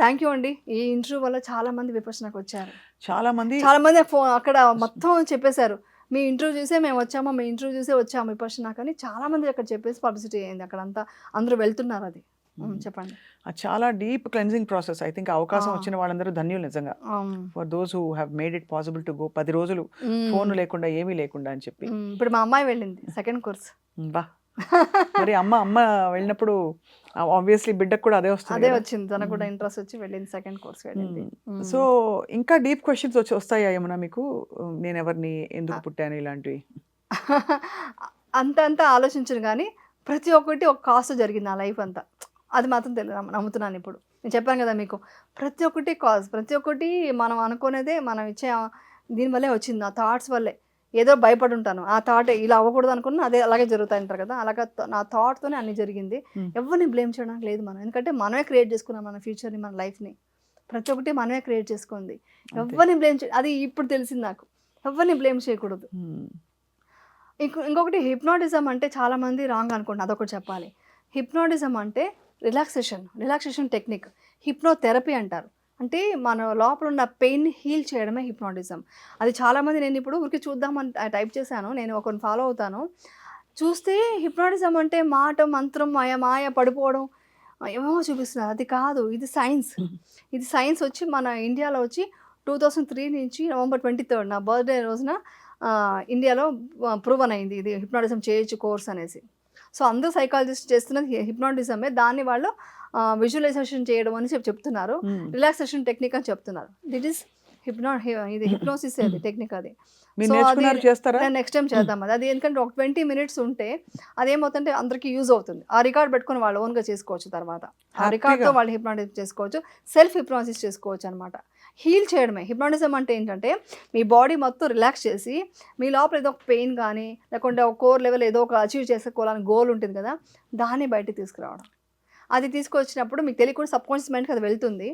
థ్యాంక్ యూ అండి. ఈ ఇంటర్వ్యూ వల్ల చాలా మంది విపక్షణకు వచ్చారు. చాలా మంది అక్కడ మొత్తం చెప్పేశారు, మీ ఇంటర్వ్యూ చూసే మేము వచ్చాము, మీ ఇంటర్వ్యూ చూసే వచ్చాము విపక్షణ కానీ చాలా మంది అక్కడ చెప్పేసి పబ్లిసిటీ అయింది. అక్కడంతా అందరూ వెళ్తున్నారు. అది చెప్పండి. అది చాలా deep cleansing process. I think అవకాశం వచ్చిన వాళ్ళందరూ ధన్యులు నిజంగా. For those who have made it possible to go 10 రోజులు ఫోన్ లేకుండా ఏమీ లేకుండా అని చెప్పి. ఇప్పుడు మా అమ్మాయి వెళ్ళింది సెకండ్ కోర్స్. బా, మరి అమ్మ వెళ్ళినప్పుడు ఆబ్వియస్లీ బిడ్డకు కూడా అదే వస్తుంది అదే కదా. వచ్చింది, తనకు కూడా ఇంట్రెస్ట్ వచ్చి వెళ్ళింది, సెకండ్ కోర్స్ వెళ్ళింది. సో ఇంకా డీప్ క్వశ్చన్స్ వస్తాయా ఏమన్నా మీకు? నేను ఎవరిని, ఎందుకు పుట్టాను, ఇలాంటివి? అంత ఆలోచించను కానీ ప్రతి ఒక్కటి ఒక కాస్ట్ జరిగింది నా లైఫ్ అంతా. అది మాత్రం నమ్ముతున్నాను. ఇప్పుడు నేను చెప్పాను కదా మీకు, ప్రతి ఒక్కటి కాజ్, ప్రతి ఒక్కటి మనం అనుకునేదే, మనం ఇచ్చే దీనివల్లే వచ్చింది, ఆ థాట్స్ వల్లే. ఏదో భయపడి ఉంటాను, ఆ థాట్ ఇలా అవ్వకూడదు అనుకున్నా అదే అలాగే జరుగుతాయి అంటారు కదా, అలాగా నా థాట్తోనే అన్ని జరిగింది. ఎవరిని బ్లేమ్ చేయడానికి లేదు మనం, ఎందుకంటే మనమే క్రియేట్ చేసుకున్నాం మన ఫ్యూచర్ని, మన లైఫ్ని. ప్రతి ఒక్కటి మనమే క్రియేట్ చేసుకుంది. ఎవరిని బ్లేమ్ అది ఇప్పుడు తెలిసింది నాకు, ఎవరిని బ్లేమ్ చేయకూడదు. ఇంకొకటి హిప్నాటిజం అంటే చాలామంది రాంగ్ అనుకోండి, అదొకటి చెప్పాలి. హిప్నాటిజం అంటే రిలాక్సేషన్ టెక్నిక్, హిప్నోథెరపీ అంటారు. అంటే మన లోపల ఉన్న పెయిన్ హీల్ చేయడమే హిప్నాటిజం. అది చాలామంది, నేను ఇప్పుడు ఊరికి చూద్దామని టైప్ చేశాను, నేను ఒకరిని ఫాలో అవుతాను, చూస్తే హిప్నాటిజం అంటే మాట, మంత్రం, మాయ పడిపోవడం ఏమో చూపిస్తున్నారు. అది కాదు, ఇది సైన్స్. ఇది సైన్స్ వచ్చి మన ఇండియాలో వచ్చి 2003 నుంచి నవంబర్ 23 నా బర్త్డే రోజున ఇండియాలో ప్రూవన్ అయింది, ఇది హిప్నాటిజం చేయొచ్చు కోర్స్ అనేసి. సో అందరూ సైకాలజిస్ట్ చేస్తున్నది హిప్నాటిజమే, దాన్ని వాళ్ళు విజువలైజేషన్ చేయడం అని చెప్తున్నారు, రిలాక్సేషన్ టెక్నిక్ అని చెప్తున్నారు. దిట్ ఈస్ ఇది హిప్నోసిస్ అది టెక్నిక్. అది సో అది నేను నెక్స్ట్ టైం చేద్దాం. అది ఎందుకంటే ఒక 20 minutes ఉంటే అదేమవుతుంటే అందరికీ యూజ్ అవుతుంది. ఆ రికార్డ్ పెట్టుకొని వాళ్ళు ఓన్గా చేసుకోవచ్చు, తర్వాత ఆ రికార్డ్తో వాళ్ళు హిప్నాటిజం చేసుకోవచ్చు, సెల్ఫ్ హిప్నాసిస్ చేసుకోవచ్చు అనమాట. హీల్ చేయడమే హిప్నాటిజం అంటే. ఏంటంటే మీ బాడీ మొత్తం రిలాక్స్ చేసి మీ లోపల ఏదో ఒక పెయిన్ కానీ లేకుంటే ఒక కోర్ లెవెల్ ఏదో ఒక అచీవ్ చేసుకోవాలని గోల్ ఉంటుంది కదా, దాన్ని బయటకు తీసుకురావడం. అది తీసుకొచ్చినప్పుడు మీకు తెలియకుండా సబ్కాన్షియస్ మైండ్కి అది వెళ్తుంది,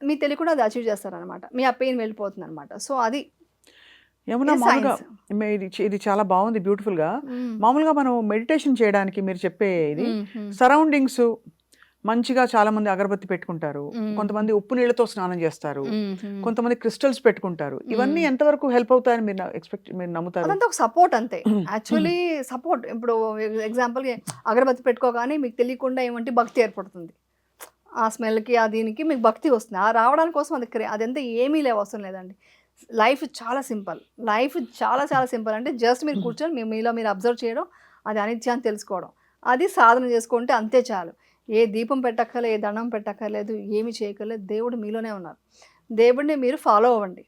మీకు తెలియకుండా అది అచీవ్ చేస్తారనమాట, మీ ఆ పెయిన్ వెళ్ళిపోతుంది అనమాట. సో అది ఏమన్నా మామూలుగా ఇది చాలా బాగుంది, బ్యూటిఫుల్ గా. మామూలుగా మనం మెడిటేషన్ చేయడానికి మీరు చెప్పే ఇది సరౌండింగ్స్ మంచిగా, చాలా మంది అగరబత్తి పెట్టుకుంటారు, కొంతమంది ఉప్పు నీళ్ళతో స్నానం చేస్తారు, కొంతమంది క్రిస్టల్స్ పెట్టుకుంటారు. ఇవన్నీ ఎంతవరకు హెల్ప్ అవుతాయని మీరు నమ్ముతారు? అదంతా ఒక సపోర్ట్ అంతే. Actually support. ఇప్పుడు ఎగ్జాంపుల్ అగరబత్తి పెట్టుకోగానే మీకు తెలియకుండా ఏమంటే భక్తి ఏర్పడుతుంది, ఆ స్మెల్కి ఆ దీనికి మీకు భక్తి వస్తుంది. ఆ రావడానికి కోసం అదంతా ఏమీ అవసరం లేదండి. లైఫ్ చాలా సింపుల్, చాలా సింపుల్. అంటే జస్ట్ మీరు కూర్చొని మీలో మీరు అబ్జర్వ్ చేయడం, అది అనిత్యాన్ని తెలుసుకోవడం, అది సాధన చేసుకుంటే అంతే చాలు. ఏ దీపం పెట్టక్కర్లేదు, ఏ దండం పెట్టక్కర్లేదు, ఏమి చేయక్కర్లేదు, దేవుడు మీలోనే ఉన్నారు. దేవుడిని మీరు ఫాలో అవ్వండి.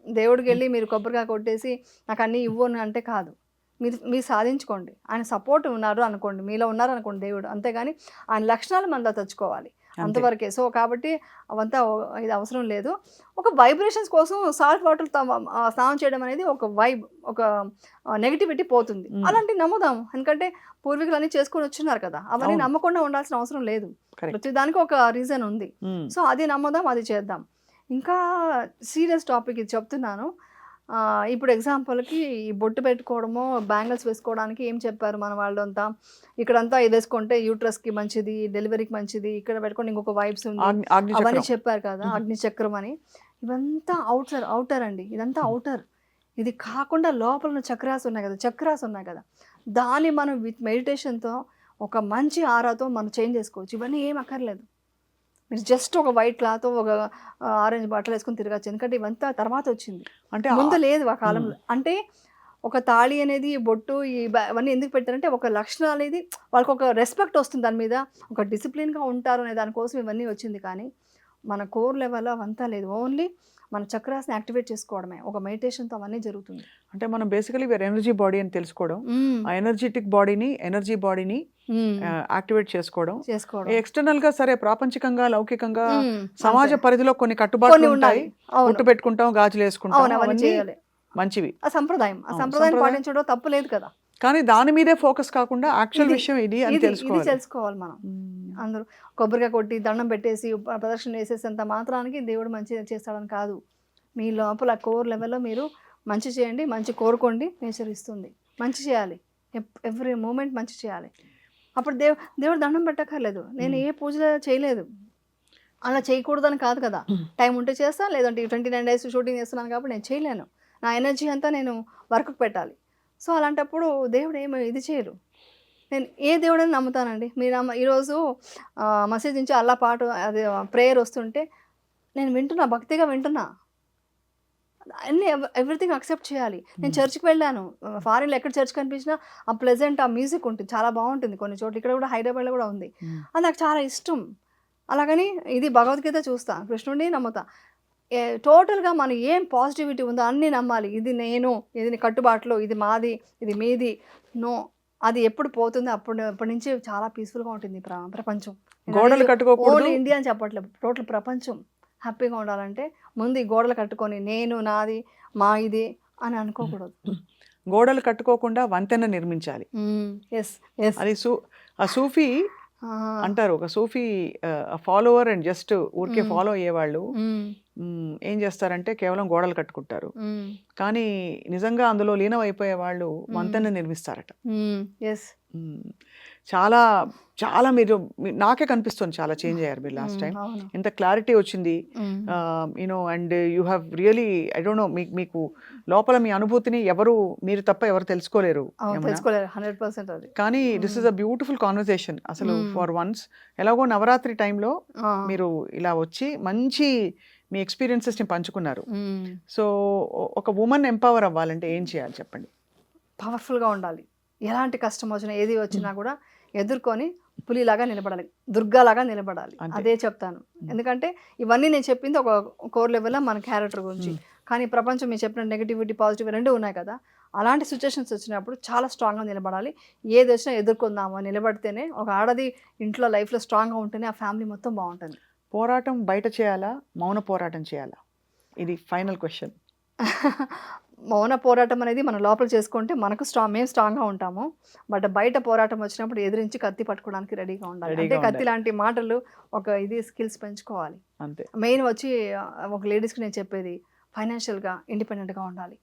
దేవుడికి వెళ్ళి మీరు కొబ్బరికాయ కొట్టేసి నాకు అన్నీ ఇవ్వను అంటే కాదు, మీరు సాధించుకోండి. ఆయన సపోర్ట్ ఉన్నారు అనుకోండి, మీలో ఉన్నారు అనుకోండి దేవుడు, అంతేగాని ఆయన లక్షణాలు మనలో తెచ్చుకోవాలి. అంతవరకే. సో కాబట్టి అవంతా ఇది అవసరం లేదు. ఒక వైబ్రేషన్స్ కోసం సాల్ట్ వాటర్ స్నానం చేయడం అనేది ఒక వైబ్, ఒక నెగటివిటీ పోతుంది. అలాంటివి నమ్ముదాం. ఎందుకంటే పూర్వీకులు అన్నీ చేసుకొని వచ్చిన్నారు కదా, అవన్నీ నమ్మకుండా ఉండాల్సిన అవసరం లేదు. ప్రతి దానికి ఒక రీజన్ ఉంది. సో అది నమ్ముదాం, అది చేద్దాం. ఇంకా సీరియస్ టాపిక్ ఇది చెప్తున్నాను. ఇప్పుడు ఎగ్జాంపుల్కి ఈ బొట్టు పెట్టుకోవడము, బ్యాంగిల్స్ వేసుకోవడానికి ఏం చెప్పారు మన వాళ్ళు అంతా, ఇక్కడంతా ఇది వేసుకుంటే యూట్రస్కి మంచిది, డెలివరీకి మంచిది, ఇక్కడ పెట్టుకోండి ఇంకొక వైబ్స్ ఉంది అవన్నీ చెప్పారు కదా, అగ్ని చక్రం అని. ఇవంతా అవుటర్ అండి, ఇదంతా అవుటర్. ఇది కాకుండా లోపల ఉన్న చక్రాస్ ఉన్నాయి కదా, దాన్ని మనం విత్ మెడిటేషన్తో ఒక మంచి ఆరాతో మనం చేంజ్ చేసుకోవచ్చు. ఇవన్నీ ఏం అక్కర్లేదు. మీరు జస్ట్ ఒక వైట్ క్లాత్, ఒక ఆరెంజ్ బట్టలు వేసుకొని తిరగచ్చు. ఎందుకంటే ఇవంతా తర్వాత వచ్చింది, అంటే ముందు లేదు ఆ కాలంలో. అంటే ఒక తాళి అనేది, బొట్టు, ఇవన్నీ ఎందుకు పెట్టారంటే ఒక లక్షణం అనేది వాళ్ళకి ఒక రెస్పెక్ట్ వస్తుంది, దాని మీద ఒక డిసిప్లిన్గా ఉంటారు అనే దానికోసం ఇవన్నీ వచ్చింది. కానీ మన కోర్ లెవెల్లో అవంతా లేదు. ఓన్లీ మన చక్రాస్ని యాక్టివేట్ చేసుకోవడమే, ఒక మెడిటేషన్తో అవన్నీ జరుగుతుంది. అంటే మనం బేసికలీ వేరే ఎనర్జీ బాడీ అని తెలుసుకోవడం, ఆ ఎనర్జెటిక్ బాడీని, ఎనర్జీ బాడీని యాక్టివేట్ చేసుకోవడం. ఎక్స్టర్నల్ గా సరే ప్రాపంచికంగా, లౌకికంగా సమాజ పరిధిలో కొన్ని కట్టుబాట్లు ఉంటాయి. ఒట్టు పెట్టుకుంటాం, గాజులు వేసుకుంటాం, మంచివి, ఆ సంప్రదాయం పాటించడం తప్పు లేదు కదా. కానీ దాని మీదే ఫోకస్ కాకుండా యాక్చువల్ విషయం ఇది అని తెలుసుకోవాలి మనం. అందరూ కొబ్బరిగా కొట్టి దండం పెట్టేసి ప్రదర్శన చేసేసేంత మాత్రానికి దేవుడు మంచి చేస్తాడని కాదు. మీ లోపల కోర్ లెవెల్లో మీరు మంచి చేయండి, మంచి కోరుకోండి, నేచర్ ఇస్తుంది. మంచి చేయాలి, ఎవ్రీ మూమెంట్ మంచి చేయాలి. అప్పుడు దేవుడు దండం పెట్టక్కర్లేదు. నేను ఏ పూజలు చేయలేదు, అలా చేయకూడదని కాదు కదా. టైం ఉంటే చేస్తాను, లేదంటే 29 days షూటింగ్ చేస్తున్నాను కాబట్టి నేను చేయలేను. నా ఎనర్జీ అంతా నేను వర్క్కి పెట్టాలి. సో అలాంటప్పుడు దేవుడు ఏమో ఇది చేయరు. నేను ఏ దేవుడని నమ్ముతానండి. మీరు ఈరోజు మసీద్ నుంచి అల్లా పాటు అది ప్రేయర్ వస్తుంటే నేను వింటున్నా, భక్తిగా వింటున్నా, అన్నీ ఎవ్రీథింగ్ అక్సెప్ట్ చేయాలి. నేను చర్చ్కి వెళ్ళాను, ఫారిన్లో ఎక్కడ చర్చ్ కనిపించినా ఆ ప్లెజెంట్, ఆ మ్యూజిక్ ఉంటుంది, చాలా బాగుంటుంది. కొన్ని చోట్ల ఇక్కడ కూడా హైదరాబాద్లో కూడా ఉంది, అది నాకు చాలా ఇష్టం. అలాగని ఇది భగవద్గీత చూస్తా, కృష్ణుడిని నమ్ముతా. టోటల్గా మనం ఏం పాజిటివిటీ ఉందో అన్నీ నమ్మాలి. ఇది నేను, ఇది కట్టుబాట్లు, ఇది మాది, ఇది మీది, నో, అది ఎప్పుడు పోతుందో అప్పటి నుంచి చాలా పీస్ఫుల్గా ఉంటుంది ప్రపంచం. ఓన్లీ ఇండియా అని చెప్పట్లేదు, టోటల్ ప్రపంచం హ్యాపీగా ఉండాలంటే ముందు ఈ గోడలు కట్టుకొని నేను, నాది, మా ఇది అని అనుకోకూడదు. గోడలు కట్టుకోకుండా వంతెన నిర్మించాలి. అది ఆ సూఫీ అంటారు, ఒక సూఫీ ఫాలోవర్ అండ్ జస్ట్ ఊరికే ఫాలో అయ్యేవాళ్ళు ఏం చేస్తారంటే కేవలం గోడలు కట్టుకుంటారు, కానీ నిజంగా అందులో లీనం అయిపోయే వాళ్ళు వంతెన నిర్మిస్తారట. చాలా చాలా మీరు నాకే కనిపిస్తుంది చాలా చేంజ్ అయ్యారు మీరు లాస్ట్ టైం. ఎంత క్లారిటీ వచ్చింది, you know, and you have really, I don't know, మీకు లోపల మీ అనుభూతిని మీరు తప్ప ఎవరు తెలుసుకోలేరు. కానీ this is a beautiful conversation అసలు. ఫర్ వన్స్ ఎలాగో నవరాత్రి టైంలో మీరు ఇలా వచ్చి మంచి మీ ఎక్స్పీరియన్సెస్ని పంచుకున్నారు. సో ఒక ఉమెన్ ఎంపవర్ అవ్వాలంటే ఏం చేయాలి చెప్పండి? పవర్ఫుల్గా ఉండాలి. ఎలాంటి కష్టం వచ్చినా, ఏది వచ్చినా కూడా ఎదుర్కొని పులిలాగా నిలబడాలి, దుర్గాలాగా నిలబడాలి. అదే చెప్తాను. ఎందుకంటే ఇవన్నీ నేను చెప్పింది ఒక కోర్ లెవెల్లో మన క్యారెక్టర్ గురించి. కానీ ప్రపంచం మీరు చెప్పిన నెగిటివిటీ, పాజిటివ్ రెండు ఉన్నాయి కదా, అలాంటి సిచ్యువేషన్స్ వచ్చినప్పుడు చాలా స్ట్రాంగ్గా నిలబడాలి. ఏది వచ్చినా ఎదుర్కొందాము, నిలబడితేనే ఒక ఆడది ఇంట్లో లైఫ్లో స్ట్రాంగ్గా ఉంటేనే ఆ ఫ్యామిలీ మొత్తం బాగుంటుంది. పోరాటం బయట చేయాలా, మౌన పోరాటం చేయాలా? ఇది ఫైనల్ క్వశ్చన్. మౌన పోరాటం అనేది మన లోపల చేసుకుంటే మనకు మేము స్ట్రాంగ్గా ఉంటాము. బట్ బయట పోరాటం వచ్చినప్పుడు ఎదిరించి కత్తి పట్టుకోవడానికి రెడీగా ఉండాలి. అంటే కత్తి లాంటి మాటలు, ఒక ఇది స్కిల్స్ పెంచుకోవాలి అంతే. మెయిన్ వచ్చి ఒక లేడీస్కి నేను చెప్పేది, ఫైనాన్షియల్గా ఇండిపెండెంట్గా ఉండాలి.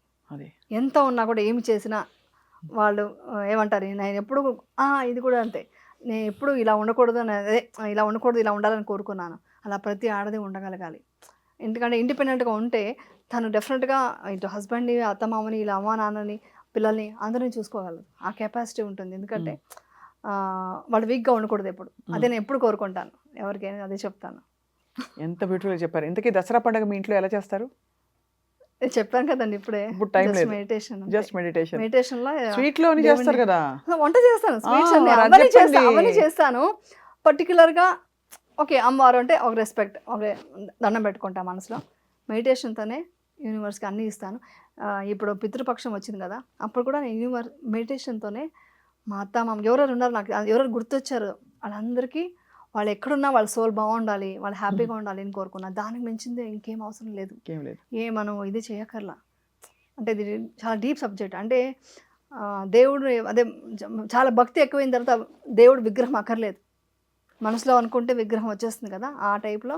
ఎంత ఉన్నా కూడా ఏమి చేసినా వాళ్ళు ఏమంటారు, నేను ఎప్పుడు ఇది కూడా అంతే, నేను ఎప్పుడు ఇలా ఉండకూడదు, అదే ఇలా ఉండకూడదు, ఇలా ఉండాలని కోరుకున్నాను. అలా ప్రతి ఆడది ఉండగలగాలి. ఎందుకంటే ఇండిపెండెంట్గా ఉంటే తను డెఫినెట్గా ఇటు హస్బెండ్ని, అత్తమామని, ఇలా అమ్మ నాన్నని, పిల్లల్ని అందరినీ చూసుకోగలరు. ఆ కెపాసిటీ ఉంటుంది. ఎందుకంటే వాళ్ళు వీక్గా ఉండకూడదు ఎప్పుడు. అదే నేను ఎప్పుడు కోరుకుంటాను, ఎవరికైనా అదే చెప్తాను. ఎంత బ్యూటిఫుల్గా చెప్పారు. ఇంతకీ దసరా పండుగ మీ ఇంట్లో ఎలా చేస్తారు? చెప్పాను కదండి ఇప్పుడే, మెడిటేషన్ లో స్వీట్ లో చేస్తారు కదా, వంట చేస్తాను, స్వీట్స్ అవన్నీ చేస్తాను. పర్టికులర్గా ఓకే అమ్మవారు అంటే ఒక రెస్పెక్ట్, ఒక దండం పెట్టుకుంటా మనసులో. మెడిటేషన్తోనే యూనివర్స్కి అన్నీ ఇస్తాను. ఇప్పుడు పితృపక్షం వచ్చింది కదా, అప్పుడు కూడా నేను మెడిటేషన్తోనే మా అత్త మామ ఎవరెవరు ఉన్నారు, నాకు ఎవరెవరు గుర్తొచ్చారు వాళ్ళందరికీ వాళ్ళు ఎక్కడున్నా వాళ్ళ సోల్ బాగుండాలి, వాళ్ళు హ్యాపీగా ఉండాలి అని కోరుకున్నా. దానికి మించింది ఇంకేం అవసరం లేదు. ఏం లేదు. మనం ఇది చేయక్కర్లా. అంటే ఇది చాలా డీప్ సబ్జెక్ట్. అంటే దేవుడు అదే చాలా భక్తి ఎక్కువైన తర్వాత దేవుడు విగ్రహం అక్కర్లేదు. మనసులో అనుకుంటే విగ్రహం వచ్చేస్తుంది కదా, ఆ టైప్లో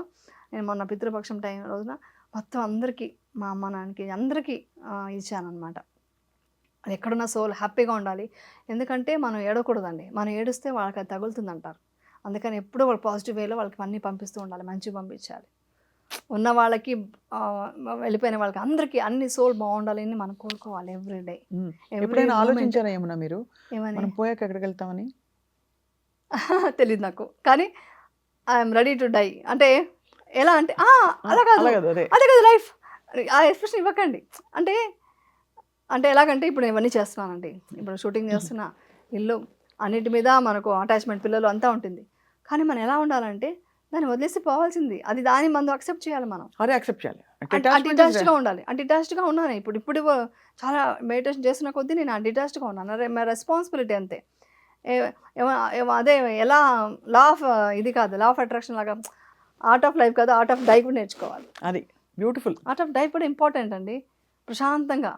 నేను మొన్న పితృపక్షం టైం రోజున మొత్తం అందరికీ, మా అమ్మ నాన్నకి అందరికీ ఇచ్చానమాట. అది ఎక్కడున్న సోల్ హ్యాపీగా ఉండాలి. ఎందుకంటే మనం ఏడవకూడదండి, మనం ఏడిస్తే వాళ్ళకి అది తగులుతుంది అంటారు. అందుకని ఎప్పుడూ వాళ్ళు పాజిటివ్ వేలో వాళ్ళకి అన్నీ పంపిస్తూ ఉండాలి, మంచిగా పంపించాలి. ఉన్న వాళ్ళకి వెళ్ళిపోయిన వాళ్ళకి అందరికీ అన్ని సోల్ బాగుండాలి అని మనం కోరుకోవాలి ఎవ్రీడే. ఎప్పుడైనా ఆలోచించారా ఏమన్నా మీరు ఏమని మనం పోయాక ఎక్కడికి వెళ్తామని? తెలియదు నాకు, కానీ ఐఎమ్ రెడీ టు డై. అంటే ఎలా అంటే అలా కాదు, అదే కదా లైఫ్. ఆ ఎక్స్ప్రెషన్ ఇవ్వకండి. అంటే అంటే ఎలాగంటే ఇప్పుడు నేను ఇవన్నీ చేస్తున్నానండి, ఇప్పుడు షూటింగ్ చేస్తున్నా, ఇల్లు అన్నిటి మీద మనకు అటాచ్మెంట్, పిల్లలు అంతా ఉంటుంది. కానీ మనం ఎలా ఉండాలంటే దాన్ని వదిలేసి పోవాల్సింది. అది దాన్ని మనం యాక్సెప్ట్ చేయాలి. మనం అదే యాక్సెప్ట్ చేయాలి. డిటాచ్డ్గా ఉండాలి. డిటాచ్డ్గా ఉన్నాను ఇప్పుడు చాలా మెడిటేషన్ చేస్తున్న కొద్దీ నేను డిటాచ్డ్గా ఉన్నాను. మై రెస్పాన్సిబిలిటీ అంతే. అదే ఎలా లా ఆఫ్ ఇది కాదు, లా ఆఫ్ అట్రాక్షన్ లాగా ఆర్ట్ ఆఫ్ లైఫ్ కాదు, ఆర్ట్ ఆఫ్ డై కూడా నేర్చుకోవాలి. అది బ్యూటిఫుల్. ఆర్ట్ ఆఫ్ డై కూడా ఇంపార్టెంట్ అండి. ప్రశాంతంగా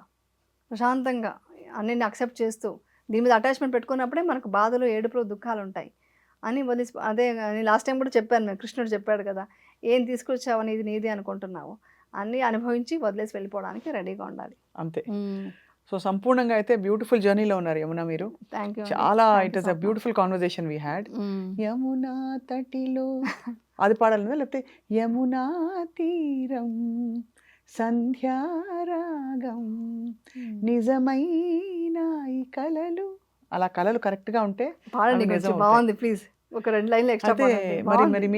అన్నిని అక్సెప్ట్ చేస్తూ దీని మీద అటాచ్మెంట్ పెట్టుకున్నప్పుడే మనకు బాధలు, ఏడుపులు, దుఃఖాలు ఉంటాయి అని వదిలి. అదే నేను లాస్ట్ టైం కూడా చెప్పాను, మేము కృష్ణుడు చెప్పాడు కదా, ఏం తీసుకొచ్చావని ఇది నీది అనుకుంటున్నావు, అన్నీ అనుభవించి వదిలేసి వెళ్ళిపోవడానికి రెడీగా ఉండాలి అంతే. సో సంపూర్ణంగా అయితే బ్యూటిఫుల్ జర్నీలో ఉన్నారు యమున మీరు. చాలా it is a beautiful conversation we had. Yamuna తటిలో అది పాడాలి, లేకపోతే యమునా తీరం సంధ్యారాగం నిజమైన ఈ కలలు, అలా కలలు కరెక్ట్ గా ఉంటే బాగుంది. ప్లీజ్ ఒక 2 లైన్లు ఎక్స్ట్రా. మరి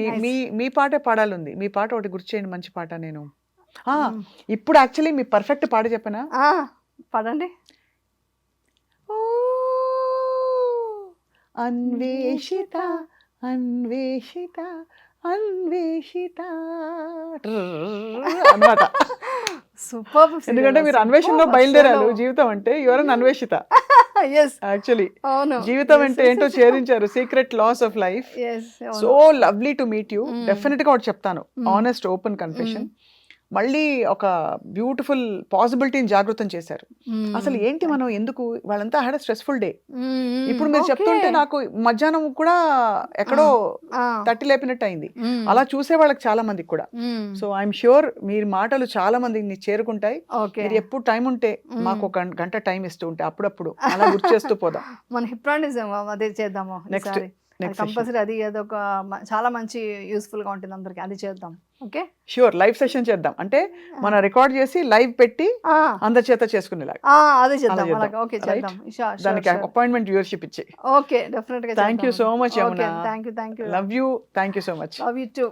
మీ పాటే పాడాలి ఉంది. మీ పాట ఒకటి గుర్తు చేయండి, మంచి పాట. నేను ఇప్పుడు యాక్చువల్లీ మీ పర్ఫెక్ట్ పాట చెప్పనా? పాడండి. ఓ అన్వేషిత అన్వేషిత అన్వేషిత అన్నమాట. సూపర్. ఎందుకంటే మీరు అన్వేషణలో బయలుదేరారు. జీవితం అంటే యువర్ అన్వేషిత. యాక్చువల్లీ జీవితం అంటే ఏంటో ఛేదించారు. Secret laws of life. So lovely to meet you. Definite గా ఒకటి చెప్తాను, ఆనెస్ట్ ఓపెన్ కన్ఫెషన్. మళ్ళీ ఒక బ్యూటిఫుల్ పాసిబిలిటీని జాగృతం చేశారు. అసలు ఏంటి మనం ఎందుకు, వాళ్ళంతా హ్యాడ్ స్ట్రెస్ఫుల్ డే. ఇప్పుడు మీరు చెప్తుంటే నాకు మధ్యాహ్నం కూడా ఎక్కడో తట్టి లేపినట్టు అయింది. అలా చూసే వాళ్ళకి చాలా మందికి కూడా. సో ఐఎమ్ ష్యూర్ మీరు మాటలు చాలా మందిని చేరుకుంటాయి. మీరు ఎప్పుడు టైం ఉంటే మాకు ఒక గంట టైం ఇస్తూ ఉంటే అప్పుడప్పుడు అలా గుర్తు చేస్తూ పోదాం. మన హిప్నాటిజం అదే చేద్దాము నెక్స్ట్. కంపల్సరీ అది ఏదో ఒక చాలా మంచి యూస్ఫుల్ గా ఉంటుంది అందరికి, అది చేద్దాం. Okay sure. లైవ్ సెషన్ చేద్దాం, అంటే మనం రికార్డ్ చేసి లైవ్ పెట్టి అందరి చేత చేసుకునేలాగా అదే చేద్దాం. ఓకే చేద్దాం. దానికి అపాయింట్మెంట్ వ్యూవర్షిప్ ఇచ్చి. ఓకే డెఫినెట్ గా. Thank you so much Yamuna. Thank you. Love you. Thank you so much. Love you two.